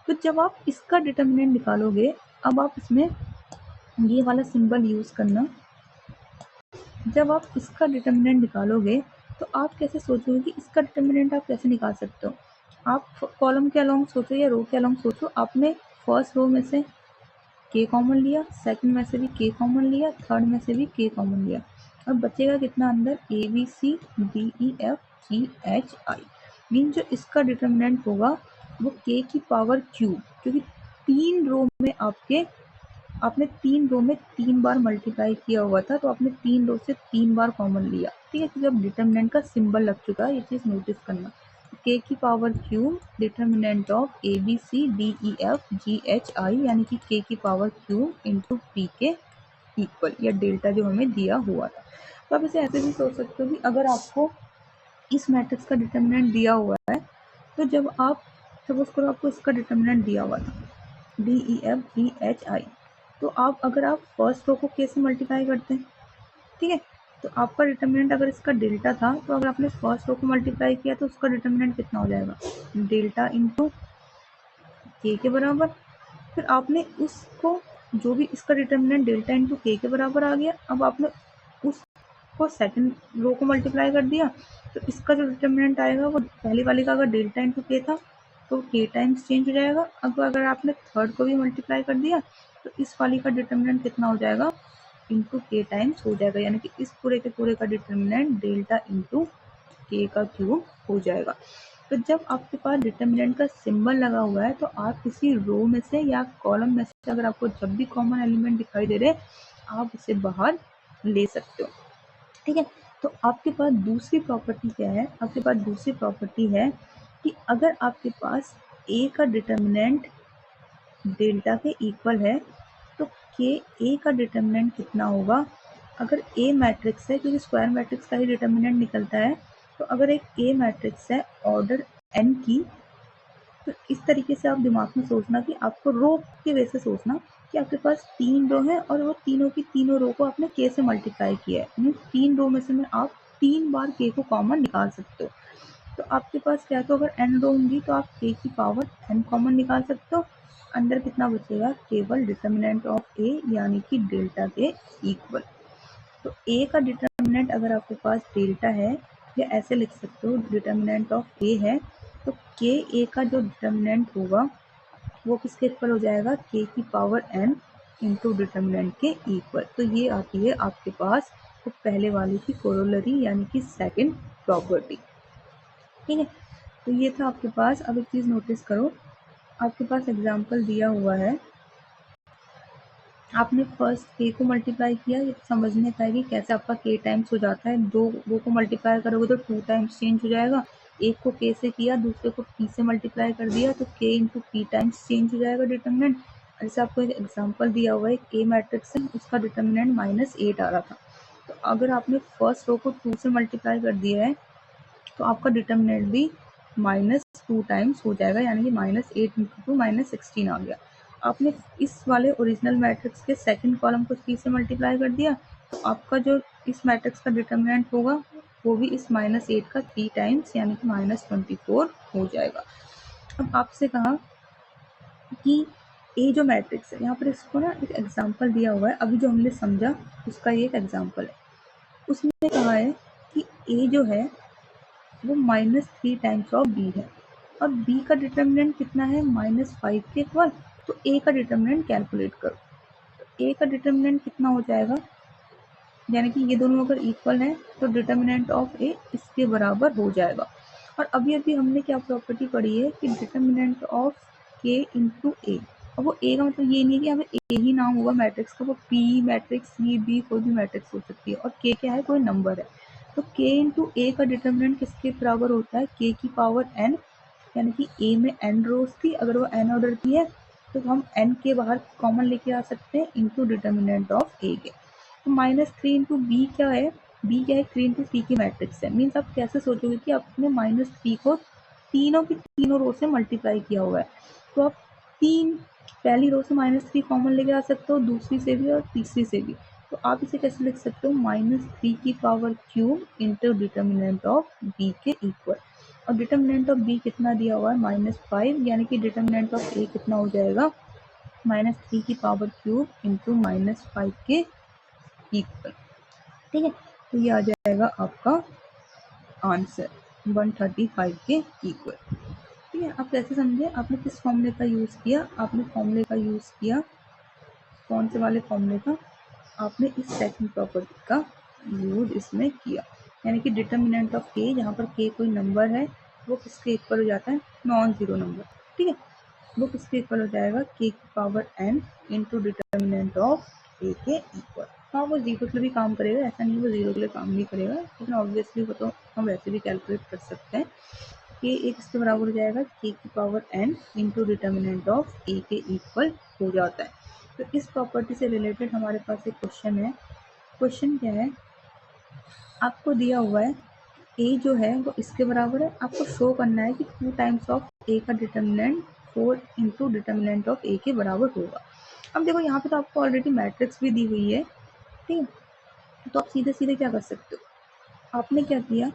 तो जब आप इसका डिटर्मिनेंट निकालोगे, अब आप इसमें ये वाला सिंबल यूज़ करना, जब आप इसका डिटर्मिनेंट निकालोगे तो आप कैसे सोचोगे कि इसका डिटर्मिनेंट आप कैसे निकाल सकते हो। आप कॉलम के अलोंग सोचो या रो के अलोंग सोचो, आपने फर्स्ट रो में से के कॉमन लिया, सेकंड में से भी के कॉमन लिया, थर्ड में से भी के कॉमन लिया, अब बचेगा कितना अंदर, a B c d e f g h i. Mean जो इसका डिटर्मिनेंट होगा वो के की पावर क्यूब, क्योंकि 3 रो में आपने 3 रो में 3 बार मल्टीप्लाई किया हुआ था तो आपने 3 रो से 3 बार कॉमन लिया, ठीक है। तो जब डिटर्मिनेंट का सिंबल लग चुका है, ये चीज़ नोटिस करना, के की power cube determinant of A B c d e f g h i, यानी कि के की पावर क्यूब इंटू पी के इक्वल, या डेल्टा जो हमें दिया हुआ था। तो आप इसे ऐसे भी सोच सकते हो कि अगर आपको इस मैट्रिक्स का डिटर्मिनेंट दिया हुआ है तो जब आप सपोज करो आपको इसका डिटर्मिनेंट दिया हुआ था D e f g h आई, तो अगर आप फर्स्ट रो को के से मल्टीप्लाई करते हैं, ठीक है, तो आपका डिटर्मिनेंट अगर इसका डेल्टा था तो अगर आपने फर्स्ट रो को मल्टीप्लाई किया तो उसका डिटर्मिनेंट कितना हो जाएगा, डेल्टा इंटू के बराबर। फिर आपने उसको, जो भी इसका डिटर्मिनेंट डेल्टा इंटू के बराबर आ गया, अब आपने उसको सेकंड रो को मल्टीप्लाई कर दिया तो इसका जो डिटर्मिनेंट आएगा वो पहली वाली का अगर डेल्टा इंटू के था तो के टाइम्स चेंज हो जाएगा। अब अगर आपने थर्ड को भी मल्टीप्लाई कर दिया तो इस वाली का डिटर्मिनेंट कितना हो जाएगा, इंटू के टाइम्स हो जाएगा, यानी कि इस पूरे के पूरे का डिटर्मिनेंट डेल्टा इंटू के का क्यूब हो जाएगा। तो जब आपके पास डिटर्मिनेंट का सिंबल लगा हुआ है तो आप किसी रो में से या कॉलम में से अगर आपको जब भी कॉमन एलिमेंट दिखाई दे रहे आप उसे बाहर ले सकते हो, ठीक है। तो आपके पास दूसरी प्रॉपर्टी क्या है, आपके पास दूसरी प्रॉपर्टी है कि अगर आपके पास ए का डिटर्मिनेंट डेल्टा के इक्वल है तो के ए का डिटर्मिनेंट कितना होगा, अगर ए मैट्रिक्स है, क्योंकि स्क्वायर मैट्रिक्स का ही डिटर्मिनेंट निकलता है, तो अगर एक ए मैट्रिक्स है ऑर्डर n की, तो इस तरीके से आप दिमाग में सोचना कि आपको रो के वैसे सोचना कि आपके पास 3 रो है और वो तीनों की तीनों रो को आपने k से मल्टीप्लाई किया है। मीन्स 3 रो में से में आप 3 बार k को कॉमन निकाल सकते हो। तो आपके पास क्या है, तो अगर n रो होंगी तो आप k की पावर n कॉमन निकाल सकते हो। अंदर कितना बचेगा, केवल डिटर्मिनेंट ऑफ a यानी कि डेल्टा के इक्वल। तो a का डिटर्मिनेंट अगर आपके पास डेल्टा है, या ऐसे लिख सकते हो डिटर्मिनेंट ऑफ a है, तो के ए का जो डिटर्मिनेंट होगा वो किसके इक्वल हो जाएगा, k की पावर n इंटू डिटर्मिनेंट के इक्वल। तो ये आती है आपके पास तो पहले वाले की कोरोलरी यानी कि सेकंड प्रॉपर्टी। ठीक है, तो ये था आपके पास। अब एक चीज़ नोटिस करो, आपके पास एग्जाम्पल दिया हुआ है, आपने फर्स्ट k को मल्टीप्लाई किया, ये समझने का है कि कैसे आपका k टाइम्स हो जाता है। दो को मल्टीप्लाई करोगे तो 2 टाइम्स चेंज हो जाएगा। एक को k से किया, दूसरे को p से मल्टीप्लाई कर दिया तो k into P times change हो जाएगा डिटर्मिनेंट। जैसे आपको एक एग्जाम्पल दिया हुआ है, एक ए मैट्रिक्स है, उसका डिटर्मिनेंट -8 आ रहा था। तो अगर आपने फर्स्ट रो को 2 से मल्टीप्लाई कर दिया है तो आपका डिटर्मिनेंट भी -2 टाइम्स हो जाएगा, यानी कि -8 इंटू 2 -16 आ गया। आपने इस वाले ओरिजिनल मैट्रिक्स के सेकंड कॉलम को 3 से मल्टीप्लाई कर दिया तो आपका जो इस मैट्रिक्स का डिटर्मिनेंट होगा वो भी इस -8 का 3 टाइम्स यानी कि -24 हो जाएगा। अब आपसे कहा कि ए जो मैट्रिक्स है, यहाँ पर इसको ना एक एग्जाम्पल दिया हुआ है, अभी जो हमने समझा उसका ये एक एग्जाम्पल है। उसमें कहा है कि ए जो है वो -3 टाइम्स ऑफ बी है और बी का डिटर्मिनेंट कितना है, -5 के इक्वल। तो ए का डिटर्मिनेंट कैलकुलेट करो। तो ए का डिटर्मिनेंट कितना हो जाएगा, यानी कि ये दोनों अगर इक्वल हैं तो डिटर्मिनेंट ऑफ ए इसके बराबर हो जाएगा। और अभी अभी हमने क्या प्रॉपर्टी पढ़ी है कि डिटर्मिनेंट ऑफ के इंटू ए। अब वो ए का मतलब ये नहीं है कि हमें ए ही नाम होगा मैट्रिक्स का, वो पी मैट्रिक्स सी बी कोई भी मैट्रिक्स हो सकती है, और के क्या है, कोई नंबर है। तो के इंटू ए का डिटर्मिनेंट किसके बराबर होता है, के की पावर एन, यानी कि ए में एन रोज थी, अगर वो एन ऑर्डर की है तो हम एन के बाहर कॉमन लेके आ सकते हैं इंटू डिटर्मिनेंट ऑफ ए के। तो -3 इंटू बी क्या है, बी क्या है, 3 इंटू सी की मैट्रिक्स है। मीन्स आप कैसे सोचोगे कि आपने -3 को तीनों की तीनों रो से मल्टीप्लाई किया हुआ है, तो आप तीन पहली रो से -3 कॉमन लेके आ सकते हो, दूसरी से भी और तीसरी से भी। तो आप इसे कैसे लिख सकते हो, -3 की power cube into determinant of b के इक्वल। और डिटर्मिनेंट ऑफ बी कितना दिया हुआ है, -5, यानी कि डिटर्मिनेंट ऑफ ए कितना हो जाएगा, -3 की पावर क्यूब इंटू -5 के इक्वल। ठीक है, तो ये आ जाएगा आपका आंसर 135 के इक्वल। ठीक है, आप कैसे समझे, आपने किस फॉर्मूले का यूज़ किया, आपने फॉर्मूले का यूज़ किया, कौन से वाले फॉर्मूले का, आपने इस सेकंड प्रॉपर्टी का यूज इसमें किया। यानी कि डिटर्मिनेंट ऑफ के, जहाँ पर के कोई नंबर है वो किसके इक्वल हो जाता है, नॉन जीरो नंबर। ठीक है, वो किसके इक्वल हो जाएगा, के की power N into determinant of A के इक्वल। हाँ, वो जीरो के लिए भी काम करेगा, ऐसा नहीं वो जीरो के लिए काम नहीं करेगा, लेकिन ऑब्वियसली वो तो हम वैसे भी कैलकुलेट कर सकते हैं कि एक इसके बराबर हो जाएगा, के की power N into determinant of A के इक्वल हो जाता है। तो इस प्रॉपर्टी से रिलेटेड हमारे पास एक क्वेश्चन है। क्वेश्चन क्या है, आपको दिया हुआ है ए जो है वो इसके बराबर है, आपको शो करना है कि 2 टाइम्स ऑफ ए का determinant 4 into determinant of A के बराबर होगा। अब देखो यहाँ पे तो आपको ऑलरेडी मैट्रिक्स भी दी हुई है, ठीक है, तो आप सीधे सीधे क्या कर सकते हो, आपने क्या किया,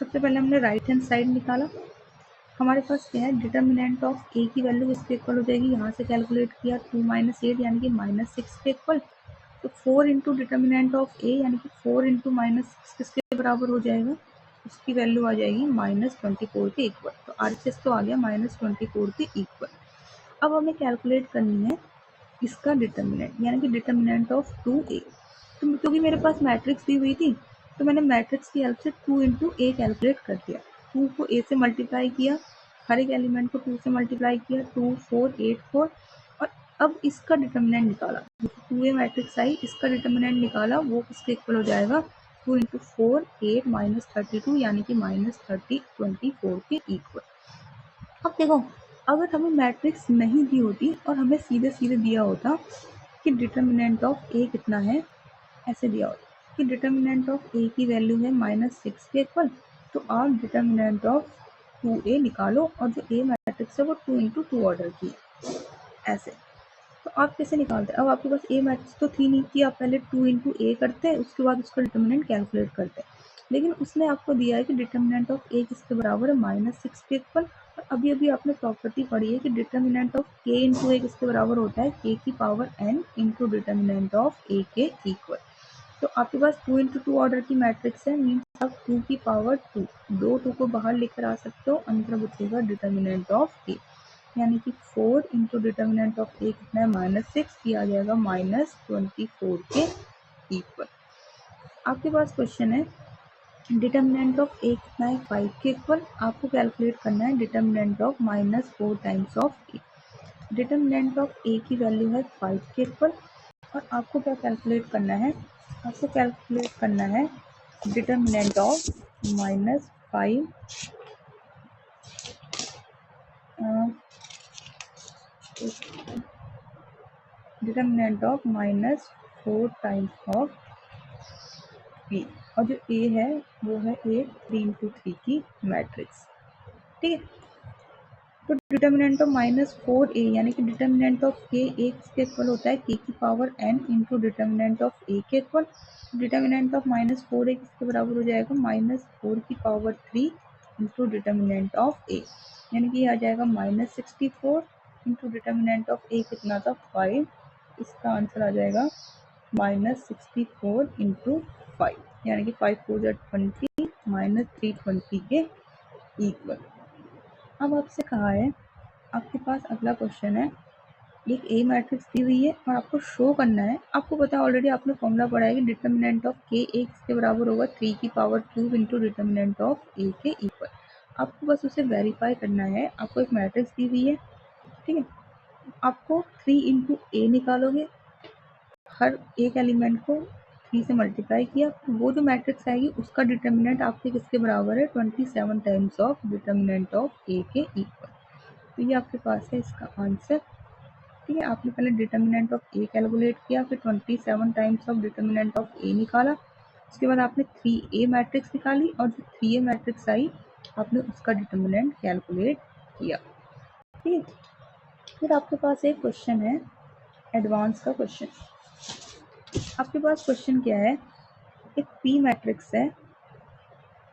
सबसे पहले हमने राइट हैंड साइड निकाला। हमारे पास क्या है, डिटर्मिनेंट ऑफ ए की वैल्यू इसके इक्वल हो जाएगी, यहाँ से कैलकुलेट किया 2 - 8 यानी कि -6 के इक्वल। तो 4 इंटू डिटर्मिनेंट ऑफ ए यानी कि 4 इंटू -6 किसके बराबर हो जाएगा, उसकी वैल्यू आ जाएगी -24 के इक्वल। तो RHS तो आ गया -24 के इक्वल। अब हमें कैलकुलेट करनी है इसका डिटर्मिनेंट, यानी कि डिटर्मिनेंट ऑफ 2a। तो क्योंकि मेरे पास मैट्रिक्स दी हुई थी तो मैंने मैट्रिक्स की हेल्प से 2 इंटू ए कैलकुलेट कर दिया। 2 को ए से मल्टीप्लाई किया, हर एक एलिमेंट को 2 से मल्टीप्लाई किया, 2 4 8 4। और अब इसका डिटर्मिनेंट निकाला, 2a मैट्रिक्स आई, इसका डिटर्मिनेंट निकाला, वो किसके इक्वल हो जाएगा, 2 इंटू 4 8 -32 यानी कि -24 के इक्वल। अब देखो, अगर हमें मैट्रिक्स नहीं दी होती और हमें सीधे सीधे दिया होता कि डिटर्मिनेंट ऑफ ए कितना है, ऐसे दिया होता कि डिटर्मिनेंट ऑफ ए की वैल्यू है -6 के इक्वल, तो आप डिटर्मिनेंट ऑफ 2a निकालो और जो a मैट्रिक्स है वो 2 इंटू 2 ऑर्डर की ऐसे। तो आप कैसे निकालते हैं? अब आपके पास ए मैट्रिक्स तो थी नहीं कि आप पहले 2 इंटू ए करते हैं उसके बाद उसका डिटर्मिनेंट कैलकुलेट करते हैं, लेकिन उसने आपको दिया है कि डिटर्मिनेंट ऑफ ए किसके बराबर है -6 के इक्वल। और अभी अभी आपने प्रॉपर्टी पढ़ी है कि determinant of K into A किसके बराबर होता है के की power n into determinant of A के इक्वल। तो आपके पास 2 इंटू 2 ऑर्डर की मैट्रिक्स है, मीन्स आप 2 की पावर 2 दो 2 को बाहर लेकर आ सकते हो, अंदर बचेगा डिटर्मिनेंट ऑफ ए, यानी कि 4 इंटू डिटर्मिनेंट ऑफ ए कितना है -6, किया आ जाएगा -24 के इक्वल। आपके पास क्वेश्चन है डिटर्मिनेंट ऑफ ए कितना है 5 के इक्वल। आपको कैलकुलेट करना है determinant of -4 times of A. Determinant of A की वैल्यू है 5 के इक्वल और आपको क्या कैलकुलेट करना है, आपको कैलकुलेट करना है determinant of -5 determinant of -4 times of A, और जो ए है वो है ए 3 इंटू 3 की मैट्रिक्स। ठीक है, तो डिटर्मिनेंट ऑफ -4a यानी कि डिटर्मिनेंट ऑफ के किसके इक्वल होता है के की power n into determinant of A के इक्वल। डिटर्मिनेंट ऑफ -4a किसके बराबर हो जाएगा -4 की पावर 3 इंटू डिटर्मिनेंट ऑफ ए, यानी कि आ जाएगा -64 इंटू डिटर्मिनेंट ऑफ ए कितना था 5, इसका आंसर आ जाएगा -64 इंटू 5, यानी कि 5 4 20 -320 के इक्वल। अब आपसे कहा है, आपके पास अगला क्वेश्चन है, एक ए मैट्रिक्स दी हुई है और आपको शो करना है, आपको पता है ऑलरेडी आपने फॉर्मूला पढ़ा है कि डिटर्मिनेंट ऑफ के ए किसके बराबर होगा 3 की power 2 into determinant of A के इक्वल। आपको बस उसे वेरीफाई करना है। आपको एक मैट्रिक्स दी हुई है, ठीक है, आपको 3 इंटू ए निकालोगे, हर एक एलिमेंट को 3 से मल्टीप्लाई किया, वो जो मैट्रिक्स आएगी उसका डिटर्मिनेंट आपके किसके बराबर है 27 times of determinant of A के इक्वल। तो ये आपके पास है इसका आंसर। ठीक है, आपने पहले डिटर्मिनेंट ऑफ ए कैलकुलेट किया, फिर 27 टाइम्स ऑफ डिटर्मिनेंट ऑफ ए निकाला, उसके बाद आपने 3a मैट्रिक्स निकाली और जो 3a मैट्रिक्स आई आपने उसका डिटर्मिनेंट कैलकुलेट किया। ठीक है, फिर आपके पास एक क्वेश्चन है एडवांस का क्वेश्चन। आपके पास क्वेश्चन क्या है, एक पी मैट्रिक्स है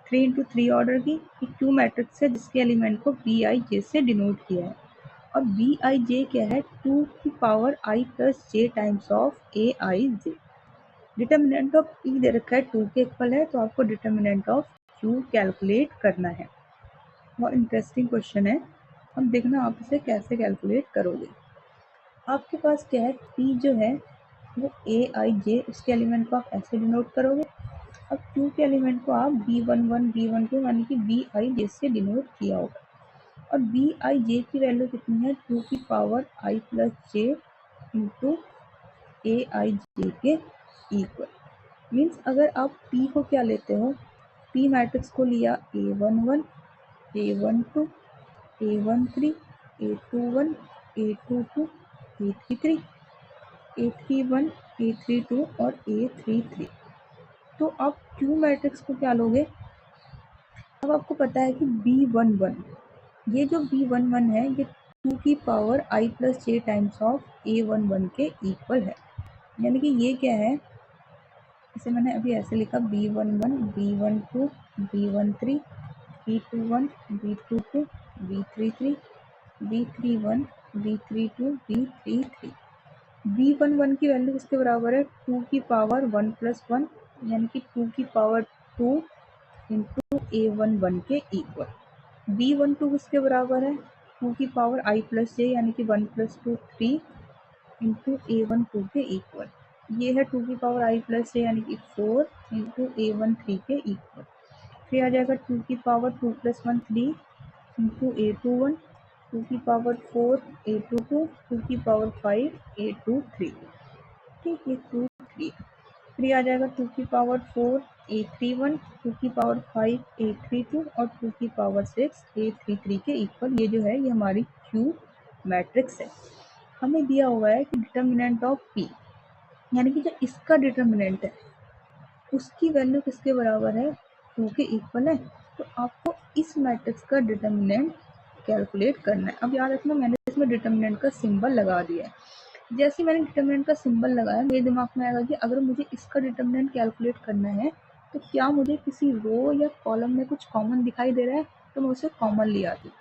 3 इंटू 3 ऑर्डर की, एक क्यू मैट्रिक्स है जिसके एलिमेंट को बी आई जे से डिनोट किया है, और बी आई जे क्या है 2 की power I plus J times of A I J. Determinant of E दे रखा है 2 के इक्वल है, तो आपको डिटर्मिनेंट ऑफ क्यू कैलकुलेट करना है। बहुत इंटरेस्टिंग क्वेश्चन है, अब देखना आप इसे कैसे कैलकुलेट करोगे। आपके पास क्या है, पी जो है वो ए आई जे, उसके एलिमेंट को आप ऐसे डिनोट करोगे। अब क्यू के एलिमेंट को आप B11 यानी कि बी आई जे से डिनोट किया होगा, और बी आई जे की वैल्यू कितनी है 2 की power I plus J into A I जे के इक्वल। मीन्स अगर आप पी को क्या लेते हो, पी मैट्रिक्स को लिया A11 A12 A13 A21 A22 A33 A31 A32 और A33, तो आप क्यू मैट्रिक्स को क्या लोगे। अब आपको पता है कि B11, ये जो B11 है ये 2 की power I plus J times of A11 के इक्वल है, यानी कि ये क्या है, इसे मैंने अभी ऐसे लिखा B11 B12 B13 B21 B22 B33 B31 B32 B33। B11 की वैल्यू किसके बराबर है 2 की पावर 1 प्लस 1, यानी कि 2 की पावर 2 इंटू A11 के इक्वल। B12 किसके बराबर है 2 की पावर आई प्लस जे, यानी कि 1 प्लस 2 3 इंटू A12 के इक्वल। ये है 2 की पावर आई प्लस जे यानी कि 4 इंटू A13 के इक्वल। फिर आ जाएगा 2 की पावर 2 प्लस 1 3 इंटू A21, 2 की पावर 4 A22, 2 की पावर 5 A23। ठीक है, 2 3, फिर आ जाएगा 2 की पावर 4 A31, 2 की पावर 5 A32 और 2 की पावर 6 A33 के इक्वल। ये जो है ये हमारी क्यू मैट्रिक्स है। हमें दिया हुआ है कि डिटर्मिनेंट ऑफ पी, यानी कि जो इसका डिटर्मिनेंट है उसकी वैल्यू किसके बराबर है 2 के इक्वल है। तो आपको इस मैट्रिक्स का डिटर्मिनेंट कैलकुलेट करना है। अब याद रखना मैंने इसमें डिटर्मिनेंट का सिंबल लगा दिया है। जैसे मैंने डिटर्मिनेंट का सिंबल लगाया मेरे दिमाग में आएगा कि अगर मुझे इसका डिटर्मिनेंट कैलकुलेट करना है तो क्या मुझे किसी रो या कॉलम में कुछ कॉमन दिखाई दे रहा है, तो मैं उसे कॉमन ले आती।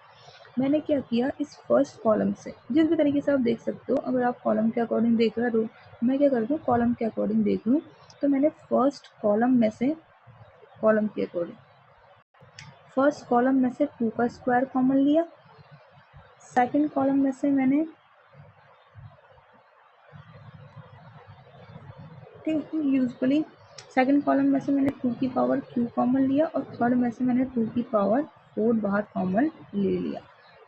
मैंने क्या किया, इस फर्स्ट कॉलम से जिस भी तरीके से आप देख सकते हो, अगर आप कॉलम के अकॉर्डिंग देख रहे हो, मैं क्या करती हूँ कॉलम के अकॉर्डिंग देख लूँ। तो मैंने फर्स्ट कॉलम में से कॉलम के अकॉर्डिंग फर्स्ट कॉलम में से 2 का स्क्वायर कॉमन लिया। सेकंड कॉलम में से मैंने यूजुअली सेकंड कॉलम में से मैंने 2 की पावर q कॉमन लिया और थर्ड में से मैंने 2 की पावर 4 बाहर कॉमन ले लिया।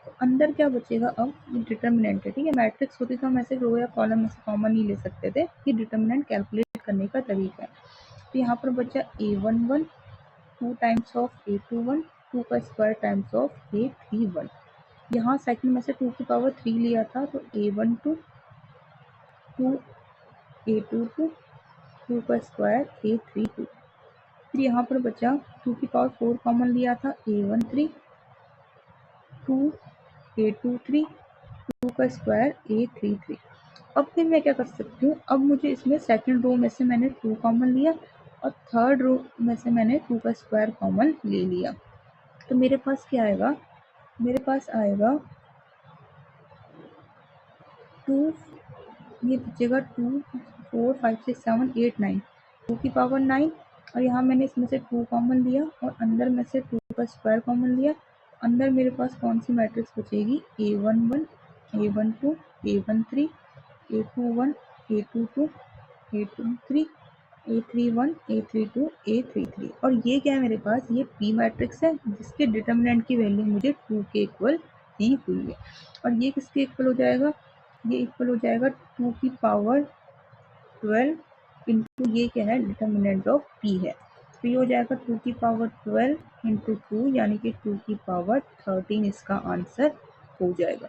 तो अंदर क्या बचेगा, अब डिटर्मिनेंट है, ठीक है। मैट्रिक्स होती तो हम ऐसे रो या कॉलम में से कॉमन ही ले सकते थे, ये डिटर्मिनेंट कैलकुलेट करने का तरीका है। तो यहाँ पर बचा a11 2 टाइम्स ऑफ a21 2 का स्क्वायर टाइम्स ऑफ a31। यहाँ सेकंड में से 2 की पावर 3 लिया था तो a12 2 a22 2 का स्क्वायर a32। फिर यहाँ पर बचा 2 की पावर 4 कॉमन लिया था a13 2 a23 2 का स्क्वायर a33। अब फिर मैं क्या कर सकती हूँ, अब मुझे इसमें सेकंड रो में से मैंने 2 कॉमन लिया और थर्ड रो में से मैंने 2 का स्क्वायर कॉमन ले लिया। तो मेरे पास क्या आएगा, मेरे पास आएगा 2, ये बचेगा 2 4 5 6 7 8 9 2 की पावर 9 और यहाँ मैंने इसमें से 2 कॉमन लिया और अंदर में से 2 का स्क्वायर कॉमन लिया। अंदर मेरे पास कौन सी मैट्रिक्स बचेगी, a11 a12 a13 a21 a22 a23 a31 a32 a33। और ये क्या है मेरे पास, ये p मैट्रिक्स है जिसके डिटर्मिनेंट की वैल्यू मुझे 2 के इक्वल दी हुई है। और ये किसके इक्वल हो जाएगा, ये इक्वल हो जाएगा 2 की पावर 12 इंटू ये क्या है डिटर्मिनेंट ऑफ p है, तो ये हो जाएगा 2 की पावर 12 इंटू 2 यानी कि 2 की पावर 13 इसका आंसर हो जाएगा,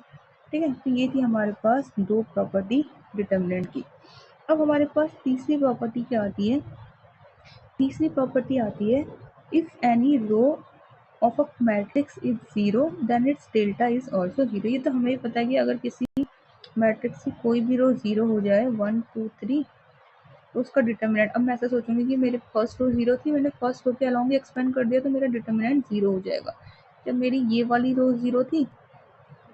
ठीक है। तो ये थी हमारे पास दो प्रॉपर्टी डिटर्मिनेंट की। अब हमारे पास तीसरी प्रॉपर्टी क्या आती है, तीसरी प्रॉपर्टी आती है if any row of a matrix is zero then its delta is also zero. ये तो हमें पता है कि अगर किसी मैट्रिक्स की कोई भी रो जीरो हो जाए 1 2 3 तो उसका डिटर्मिनेंट, अब मैं ऐसा सोचूंगी कि मेरे फर्स्ट रो जीरो थी, मैंने फर्स्ट रो के अलॉन्ग एक्सपेंड कर दिया तो मेरा डिटर्मिनेंट जीरो हो जाएगा। जब मेरी ये वाली रो जीरो थी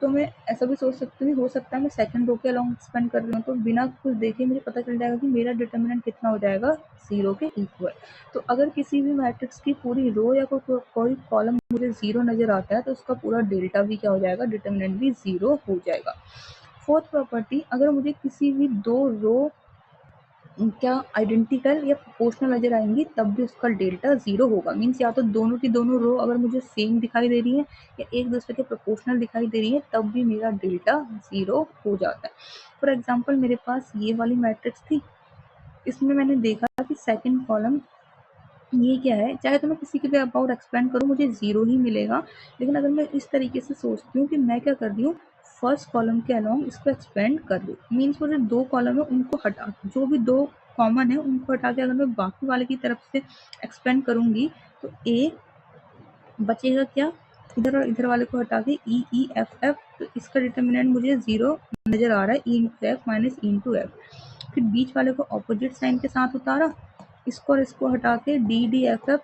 तो मैं ऐसा भी सोच सकती हूँ, हो सकता है मैं सेकंड रो के अलॉन्ग एक्सपेंड कर रही हूँ तो बिना कुछ देखे मुझे पता चल जाएगा कि मेरा डिटर्मिनेंट कितना हो जाएगा, जीरो के इक्वल। तो अगर किसी भी मैट्रिक्स की पूरी रो या कोई कॉलम मुझे जीरो नजर आता है तो उसका पूरा डेल्टा भी क्या हो जाएगा, डिटर्मिनेंट भी जीरो हो जाएगा। फोर्थ प्रॉपर्टी, अगर मुझे किसी भी दो रो क्या आइडेंटिकल या प्रोपोर्शनल नजर आएंगी तब भी उसका डेल्टा जीरो होगा। मीन्स या तो दोनों की दोनों रो अगर मुझे सेम दिखाई दे रही है या एक दूसरे के प्रोपोर्शनल दिखाई दे रही है तब भी मेरा डेल्टा जीरो हो जाता है। फॉर एग्जाम्पल मेरे पास ये वाली मैट्रिक्स थी, इसमें मैंने देखा कि सेकंड कॉलम ये क्या है, चाहे तो मैं किसी के भी अबाउट एक्सपेंड करूँ मुझे जीरो ही मिलेगा। लेकिन अगर मैं इस तरीके से सोचती हूँ कि मैं क्या कर रही हूँ, फर्स्ट कॉलम के अलॉन्ग इसको एक्सपेंड कर दूँ, मीन्स वो जो दो कॉलम है उनको हटा, जो भी दो कॉमन है उनको हटा के अगर मैं बाकी वाले की तरफ से एक्सपेंड करूँगी तो ए बचेगा क्या, इधर और इधर वाले को हटा के ई ई एफ एफ, तो इसका डिटर्मिनेंट मुझे जीरो नजर आ रहा है, E into F minus E into F. फिर बीच वाले को ऑपोजिट साइन के साथ उतारा, इसको और इसको हटा के डी डी एफ एफ,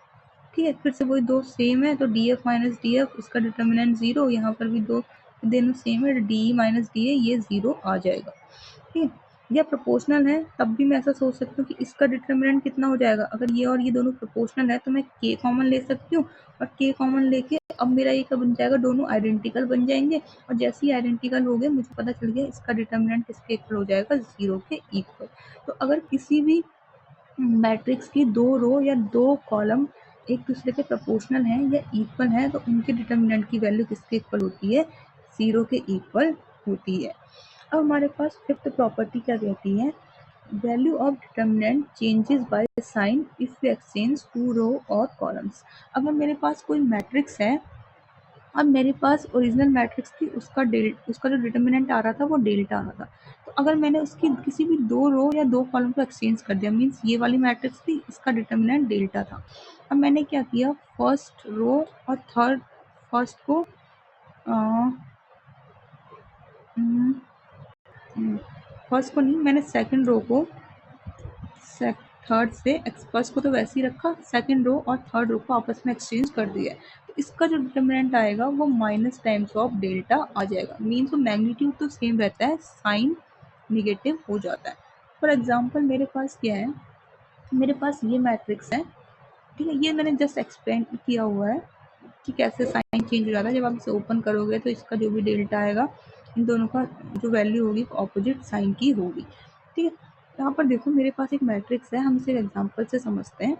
ठीक है। फिर से वही दो सेम है तो D F minus D F, इसका डिटर्मिनेंट जीरो, यहाँ पर भी दो दोनों सेम है, डी माइनस डी ए, ये जीरो आ जाएगा, ठीक है। या प्रोपोर्शनल है तब भी मैं ऐसा सोच सकती हूँ कि इसका डिटर्मिनेंट कितना हो जाएगा, अगर ये और ये दोनों प्रोपोर्शनल है तो मैं के कॉमन ले सकती हूँ और के कॉमन लेके अब मेरा ये क्या बन जाएगा, दोनों आइडेंटिकल बन जाएंगे और जैसे ही आइडेंटिकल हो गए मुझे पता चल गया इसका डिटर्मिनेंट किसके इक्वल हो जाएगा, जीरो के इक्वल। तो अगर किसी भी मैट्रिक्स की दो रो या दो कॉलम एक दूसरे के प्रोपोर्शनल हैं या इक्वल हैं तो उनके डिटर्मिनेंट की वैल्यू किसके इक्वल होती है, जीरो के इक्वल होती है। अब हमारे पास फिफ्थ प्रॉपर्टी क्या कहती है, value of determinant changes by sign if we exchange two row और कॉलम्स। अगर मेरे पास कोई मैट्रिक्स है, अब मेरे पास ओरिजिनल मैट्रिक्स थी, उसका जो डिटर्मिनेंट आ रहा था वो डेल्टा आ रहा था, तो अगर मैंने उसकी किसी भी 2 रो या 2 कॉलम को एक्सचेंज कर दिया, मीन्स ये वाली मैट्रिक्स थी, इसका डिटर्मिनेंट डेल्टा था। अब मैंने क्या किया, फर्स्ट रो और फर्स्ट को फर्स्ट को नहीं, मैंने सेकंड रो को थर्ड से, फर्स्ट को तो वैसे ही रखा, सेकंड रो और थर्ड रो को आपस में एक्सचेंज कर दिया है। तो इसका जो डिटर्मिनेंट आएगा वो माइनस टाइम्स ऑफ डेल्टा आ जाएगा। मीन्स वो मैग्नीट्यूड तो सेम रहता है, साइन निगेटिव हो जाता है। फॉर एग्जाम्पल मेरे पास क्या है, मेरे पास ये मैट्रिक्स है, ठीक है, ये मैंने जस्ट एक्सप्लेन किया हुआ है कि कैसे साइन चेंज हो जाता है। जब आप इसे ओपन करोगे तो इसका जो भी डेल्टा आएगा, इन दोनों का जो वैल्यू होगी ऑपोजिट साइन की होगी, ठीक है। यहाँ पर देखो मेरे पास एक मैट्रिक्स है, हम इसे एग्जांपल से समझते हैं।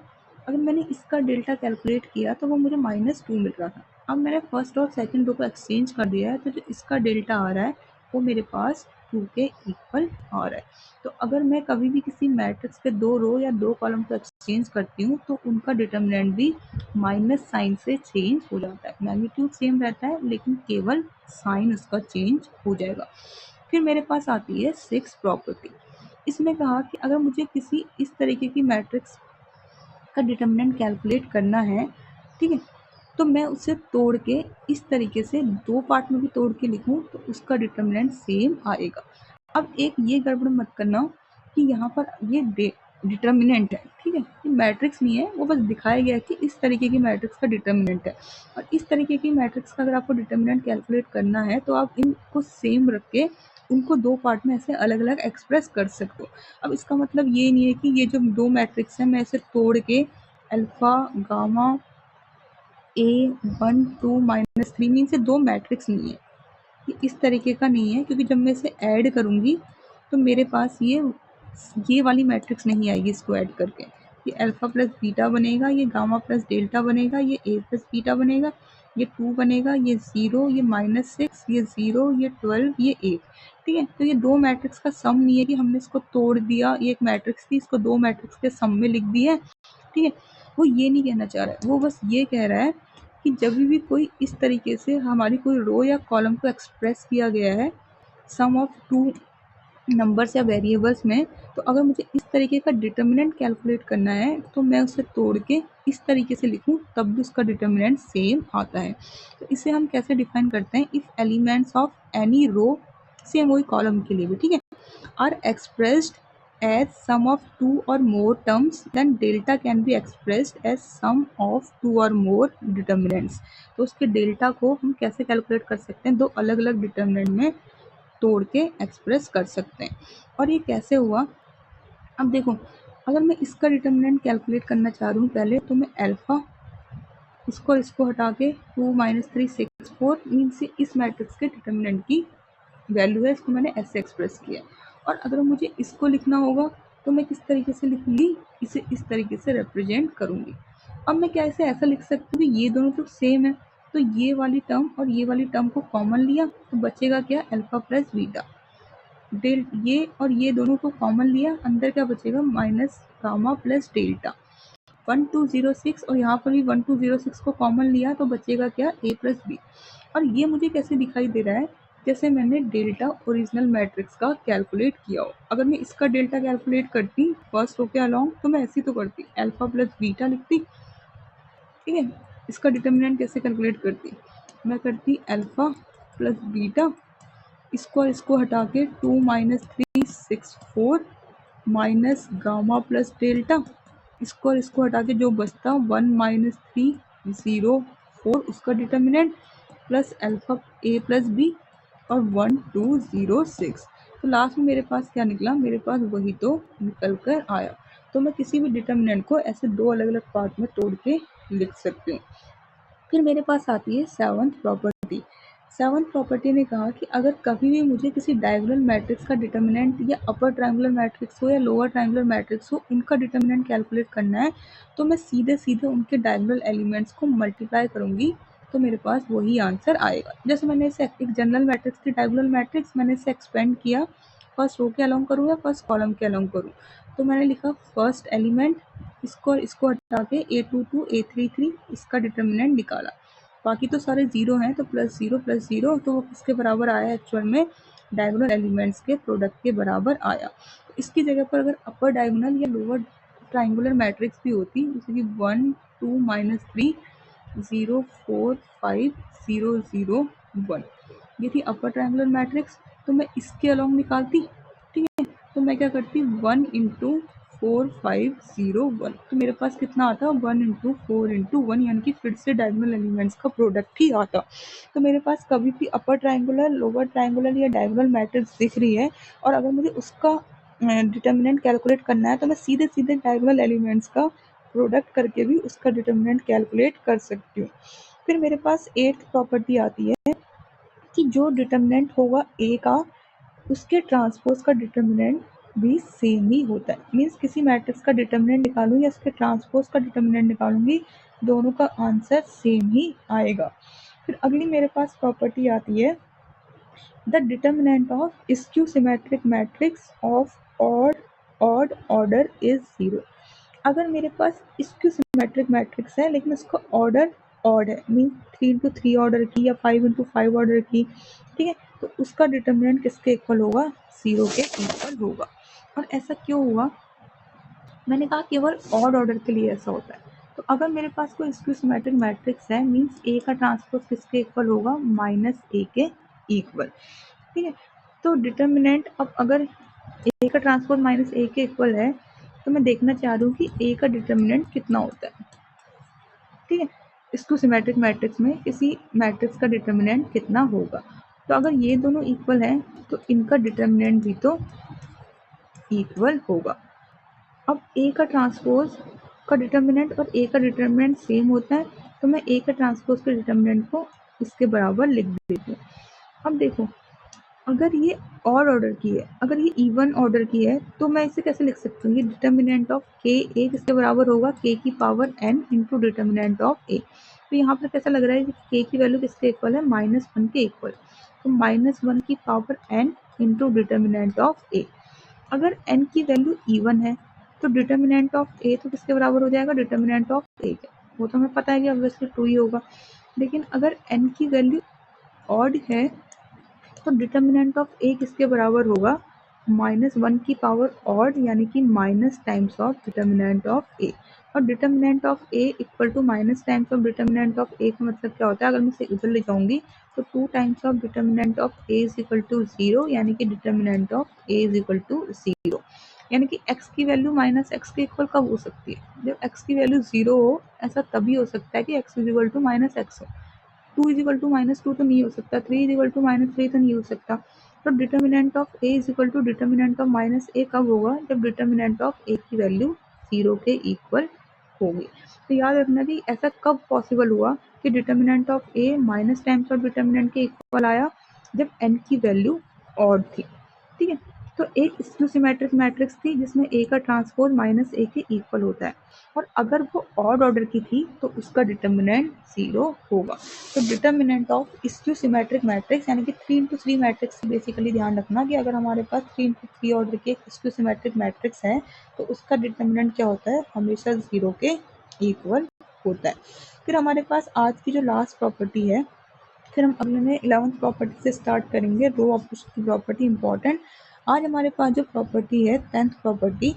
अगर मैंने इसका डेल्टा कैलकुलेट किया तो वो मुझे -2 मिल रहा था। अब मैंने फर्स्ट और सेकंड रो को एक्सचेंज कर दिया है, तो जो इसका डेल्टा आ रहा है वो मेरे पास 2 के इक्वल आ रहा है। तो अगर मैं कभी भी किसी मैट्रिक्स के 2 रो या 2 कॉलम को एक्सचेंज करती हूँ तो उनका डिटर्मिनेंट भी माइनस साइन से चेंज हो जाता है। मैग्नीट्यूड सेम रहता है लेकिन केवल साइन उसका चेंज हो जाएगा। फिर मेरे पास आती है 6 प्रॉपर्टी। इसमें कहा कि अगर मुझे किसी इस तरीके की मैट्रिक्स का डिटर्मिनेंट कैलकुलेट करना है, ठीक है, तो मैं उसे तोड़ के इस तरीके से 2 पार्ट में भी तोड़ के लिखूं तो उसका डिटर्मिनेंट सेम आएगा। अब एक ये गड़बड़ मत करना कि यहाँ पर ये डिटर्मिनेंट है, ठीक है, ये मैट्रिक्स नहीं है, वो बस दिखाया गया है कि इस तरीके की मैट्रिक्स का डिटर्मिनेंट है। और इस तरीके की मैट्रिक्स का अगर आपको डिटर्मिनेंट कैलकुलेट करना है तो आप इनको सेम रख के उनको 2 पार्ट में ऐसे अलग अलग एक्सप्रेस कर सकते हो। अब इसका मतलब ये नहीं है कि ये जो 2 मैट्रिक्स हैं मैं इसे तोड़ के अल्फा गामा A1 2 -3 मीन से 2 मैट्रिक्स नहीं है, ये इस तरीके का नहीं है, क्योंकि जब मैं इसे ऐड करूँगी तो मेरे पास ये वाली मैट्रिक्स नहीं आएगी इसको ऐड करके। ये अल्फ़ा प्लस बीटा बनेगा, ये गामा प्लस डेल्टा बनेगा, ये ए प्लस बीटा बनेगा, ये 2 बनेगा, ये 0, ये -6, ये 0, ये 12, ये 8, ठीक है। तो ये 2 मैट्रिक्स का सम नहीं है कि हमने इसको तोड़ दिया, ये एक मैट्रिक्स थी, इसको 2 मैट्रिक्स के सम में लिख दिया है, ठीक है। वो ये नहीं कहना चाह रहा है, वो बस ये कह रहा है कि जब भी कोई इस तरीके से हमारी कोई रो या कॉलम को एक्सप्रेस किया गया है सम ऑफ 2 नंबर्स या वेरिएबल्स में, तो अगर मुझे इस तरीके का डिटर्मिनेंट कैलकुलेट करना है तो मैं उसे तोड़ के इस तरीके से लिखूं तब भी उसका डिटर्मिनेंट सेम आता है। तो इसे हम कैसे डिफाइन करते हैं, if elements of any row, same वही कॉलम के लिए भी, ठीक है, are expressed as sum of 2 or more terms, then delta can be expressed as sum of 2 or more determinants। तो उसके डेल्टा को हम कैसे कैलकुलेट कर सकते हैं, 2 अलग अलग डिटर्मिनेंट में तोड़ के एक्सप्रेस कर सकते हैं। और ये कैसे हुआ, अब देखो, अगर मैं इसका डिटर्मिनेंट कैलकुलेट करना चाह रही हूँ पहले, तो मैं अल्फा इसको हटा के 2 -3 6 4 मीन से इस मैट्रिक्स के डिटर्मिनेंट की वैल्यू है, इसको मैंने ऐसे एक्सप्रेस किया। और अगर मुझे इसको लिखना होगा तो मैं किस तरीके से लिखूंगी, इसे इस तरीके से रिप्रेजेंट करूंगी। अब मैं क्या इसे ऐसा लिख सकती हूँ, ये दोनों तो सेम है, तो ये वाली टर्म और ये वाली टर्म को कॉमन लिया तो बचेगा क्या, अल्फा प्लस बीटा। ये और ये दोनों को कॉमन लिया, अंदर क्या बचेगा, माइनस गामा प्लस डेल्टा। 1206 और यहाँ पर भी 1206 को कॉमन लिया तो बचेगा क्या, ए प्लस बी। और ये मुझे कैसे दिखाई दे रहा है, जैसे मैंने डेल्टा ओरिजिनल मैट्रिक्स का कैलकुलेट किया हो। अगर मैं इसका डेल्टा कैलकुलेट करती फर्स्ट रो के अलॉन्ग तो मैं ऐसी तो करती, अल्फा प्लस बीटा लिखती, ठीक है। इसका डिटर्मिनेंट कैसे कैलकुलेट करती, मैं करती अल्फा प्लस बीटा, इसको हटा के 2 -3 6 4 माइनस गामा प्लस डेल्टा, इसको हटा के जो बचता 1 -3 0 4 उसका डिटर्मिनेंट प्लस अल्फा ए प्लस बी और 1 2 0 6। तो लास्ट में मेरे पास क्या निकला, मेरे पास वही तो निकल कर आया। तो मैं किसी भी डिटर्मिनेंट को ऐसे 2 अलग अलग पार्ट में तोड़ के लिख सकती हूँ। फिर मेरे पास आती है 7th प्रॉपर्टी। 7th प्रॉपर्टी ने कहा कि अगर कभी भी मुझे किसी डायगोनल मैट्रिक्स का डिटर्मिनेंट या अपर ट्रायंगुलर मैट्रिक्स हो या लोअर ट्रायंगुलर मैट्रिक्स हो, उनका डिटर्मिनेंट कैलकुलेट करना है तो मैं सीधे सीधे उनके डायगोनल एलिमेंट्स को मल्टीप्लाई करूंगी तो मेरे पास वही आंसर आएगा। जैसे मैंने इसे एक जनरल मैट्रिक्स की डायगोनल मैट्रिक्स मैंने इसे एक्सपेंड किया, फर्स्ट रो के अलॉन्ग करूँ या फर्स्ट कॉलम के अलॉन्ग करूँ, तो मैंने लिखा फर्स्ट एलिमेंट, इसको हटा के A22 A33 इसका डिटर्मिनेंट निकाला। बाकी तो सारे जीरो हैं तो +0 +0 तो वो किसके बराबर आया एक्चुअल में, डायगोनल एलिमेंट्स के प्रोडक्ट के बराबर आया। तो इसकी जगह पर अगर अपर डायगोनल या लोअर ट्राइंगुलर मैट्रिक्स भी होती, जैसे कि 1 2 -3 0 4 5 0 0 1, ये थी अपर ट्राइंगुलर मैट्रिक्स। तो मैं इसके अलोंग निकालती, ठीक है, तो मैं क्या करती 1 × 4 5 0 1, तो मेरे पास कितना आता 1 × 4 × 1, यानी कि फिर से डायगोनल एलिमेंट्स का प्रोडक्ट ही आता। तो मेरे पास कभी भी अपर ट्राइंगुलर, लोअर ट्राइंगुलर या डायगोनल मैट्रिक्स दिख रही है और अगर मुझे उसका डिटर्मिनेंट कैलकुलेट करना है तो मैं सीधे सीधे डायगोनल एलिमेंट्स का प्रोडक्ट करके भी उसका डिटर्मिनेंट कैलकुलेट कर सकती हूँ। फिर मेरे पास 8th प्रॉपर्टी आती है कि जो डिटर्मिनेंट होगा ए का, उसके ट्रांसपोज का डिटर्मिनेंट भी सेम ही होता है। मीन्स किसी मैट्रिक्स का डिटर्मिनेंट निकालूँ या उसके ट्रांसपोज का डिटर्मिनेंट निकालूंगी, दोनों का आंसर सेम ही आएगा। फिर अगली मेरे पास प्रॉपर्टी आती है the determinant of skew symmetric matrix of odd order is 0। अगर मेरे पास स्क्यू सिमेट्रिक मैट्रिक्स है लेकिन उसका ऑर्डर ऑड है, मीन 3 × 3 ऑर्डर की या 5 × 5 ऑर्डर की, ठीक है, तो उसका डिटर्मिनेंट किसके इक्वल होगा, 0 के इक्वल होगा। और ऐसा क्यों हुआ, मैंने कहा केवल ऑड ऑर्डर के लिए ऐसा होता है। तो अगर मेरे पास कोई स्क्यू सिमेट्रिक मैट्रिक्स है, मीन्स ए का ट्रांसपोज किसके इक्वल होगा, -a के इक्वल, ठीक है। तो डिटर्मिनेंट, अब अगर ए का ट्रांसपोज -a के इक्वल है तो मैं देखना चाह रही हूँ कि ए का डिटर्मिनेंट कितना होता है, ठीक है, स्क्यू सिमेट्रिक मैट्रिक्स में किसी मैट्रिक्स का डिटर्मिनेंट कितना होगा। तो अगर ये दोनों इक्वल हैं तो इनका डिटर्मिनेंट भी तो इक्वल होगा। अब ए का ट्रांसपोज का डिटर्मिनेंट और ए का डिटर्मिनेंट सेम होता है, तो मैं ए का ट्रांसपोज के डिटर्मिनेंट को इसके बराबर लिख देती हूँ। अब देखो, अगर ये ऑड ऑर्डर की है, अगर ये इवन ऑर्डर की है, तो मैं इसे कैसे लिख सकती हूँ, ये डिटर्मिनेंट ऑफ के ए किसके बराबर होगा, के की power n into determinant of A. तो यहाँ पर कैसा लग रहा है कि के की वैल्यू किसके इक्वल है, -1 के इक्वल, तो -1 की power n into determinant of A. अगर n की वैल्यू इवन है तो डिटर्मिनेंट ऑफ ए तो किसके बराबर हो जाएगा, डिटर्मिनेंट ऑफ ए के, वो तो हमें पता है कि ऑब्वियसली 2 ही होगा। लेकिन अगर n की वैल्यू ऑड है तो डिटर्मिनेंट ऑफ ए किसके बराबर होगा, -1 की पावर ऑड, यानी कि minus times of determinant of A. और determinant of A equal to minus times of determinant of A का मतलब क्या होता है, अगर मैं इसे इधर ले जाऊंगी तो 2 times of determinant of a is equal to 0, यानी कि determinant of a is equal to 0। यानी कि x की वैल्यू -x के इक्वल कब हो सकती है, जब x की वैल्यू 0 हो। ऐसा तभी हो सकता है कि x is equal to -x हो। 2 इज इक्वल टू -2 तो नहीं हो सकता, 3 इज इक्वल टू -3 तो नहीं हो सकता। तो determinant of a is equal to determinant of -a कब होगा, जब डिटर्मिनेंट ऑफ ए की वैल्यू 0 के इक्वल होगी। तो याद रखना कि ऐसा कब पॉसिबल हुआ कि determinant of A minus times of determinant के इक्वल आया, जब n की वैल्यू ऑड थी, ठीक है। तो एक स्क्यू सिमेट्रिक मैट्रिक्स थी जिसमें ए का ट्रांसपोज -a के इक्वल होता है, और अगर वो ऑड ऑर्डर की थी तो उसका डिटर्मिनेंट 0 होगा। तो determinant of skew symmetric matrix, यानी कि 3 × 3 मैट्रिक्स, बेसिकली ध्यान रखना कि अगर हमारे पास 3 × 3 ऑर्डर के स्क्यू सिमेट्रिक मैट्रिक्स है तो उसका डिटर्मिनेंट क्या होता है, हमेशा 0 के इक्वल होता है। फिर हमारे पास आज की जो लास्ट प्रॉपर्टी है, फिर हम अगले में 11th प्रॉपर्टी से स्टार्ट करेंगे, रो ऑपरेशन की प्रॉपर्टी इंपॉर्टेंट। आज हमारे पास जो प्रॉपर्टी है 10th प्रॉपर्टी,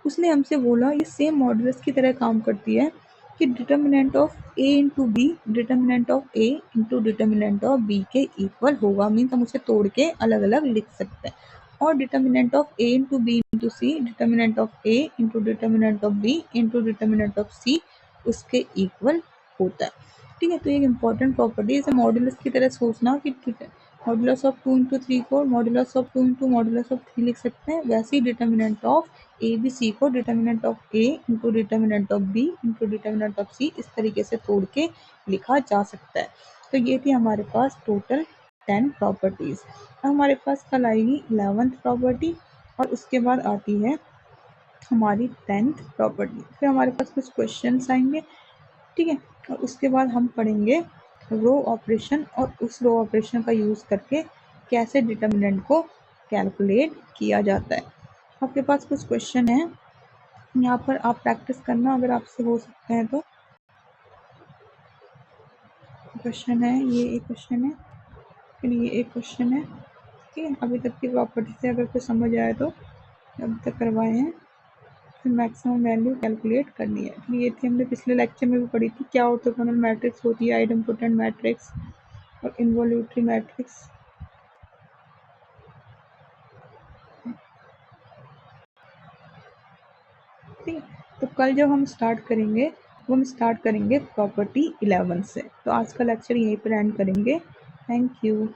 उसने हमसे बोला ये सेम मॉडुलस की तरह काम करती है कि determinant of A into b determinant of A into determinant of b के इक्वल होगा। मीन्स हम उसे तोड़ के अलग अलग लिख सकते हैं। और determinant of A into B into C determinant of A into determinant of B into determinant of C उसके इक्वल होता है, ठीक है। तो एक इंपॉर्टेंट प्रॉपर्टी इसे मॉडुलस की तरह सोचना कि मॉडुलस ऑफ 2 × 3 को मॉडुलस ऑफ 2 × मॉडुलस ऑफ 3 लिख सकते हैं। वैसे ही determinant of A B C को determinant of A into determinant of B into determinant of C इस तरीके से तोड़ के लिखा जा सकता है। तो ये थी हमारे पास टोटल 10 प्रॉपर्टीज। अब हमारे पास कल आएगी 11th प्रॉपर्टी और उसके बाद आती है हमारी 10th प्रॉपर्टी। फिर हमारे पास कुछ क्वेश्चंस आएंगे, ठीक है, और उसके बाद हम पढ़ेंगे रो ऑपरेशन और उस रो ऑपरेशन का यूज़ करके कैसे डिटर्मिनेंट को कैलकुलेट किया जाता है। आपके पास कुछ क्वेश्चन है, यहाँ पर आप प्रैक्टिस करना अगर आपसे हो सकते हैं तो। क्वेश्चन है, ये एक क्वेश्चन है, फिर ये एक क्वेश्चन है, ठीक है, अभी तक की प्रॉपर्टी से अगर कुछ समझ आया तो अभी तक करवाए हैं। फिर मैक्सिमम वैल्यू कैलकुलेट करनी है। फिर ये थी हमने पिछले लेक्चर में भी पढ़ी थी, क्या ऑर्थोगोनल मैट्रिक्स होती है, आइडेम्पोटेंट मैट्रिक्स और इन्वोल्यूटरी मैट्रिक्स। ठीक है, तो कल जब हम स्टार्ट करेंगे वो हम स्टार्ट करेंगे प्रॉपर्टी 11 से। तो आज का लेक्चर यहीं पर एंड करेंगे। Thank you.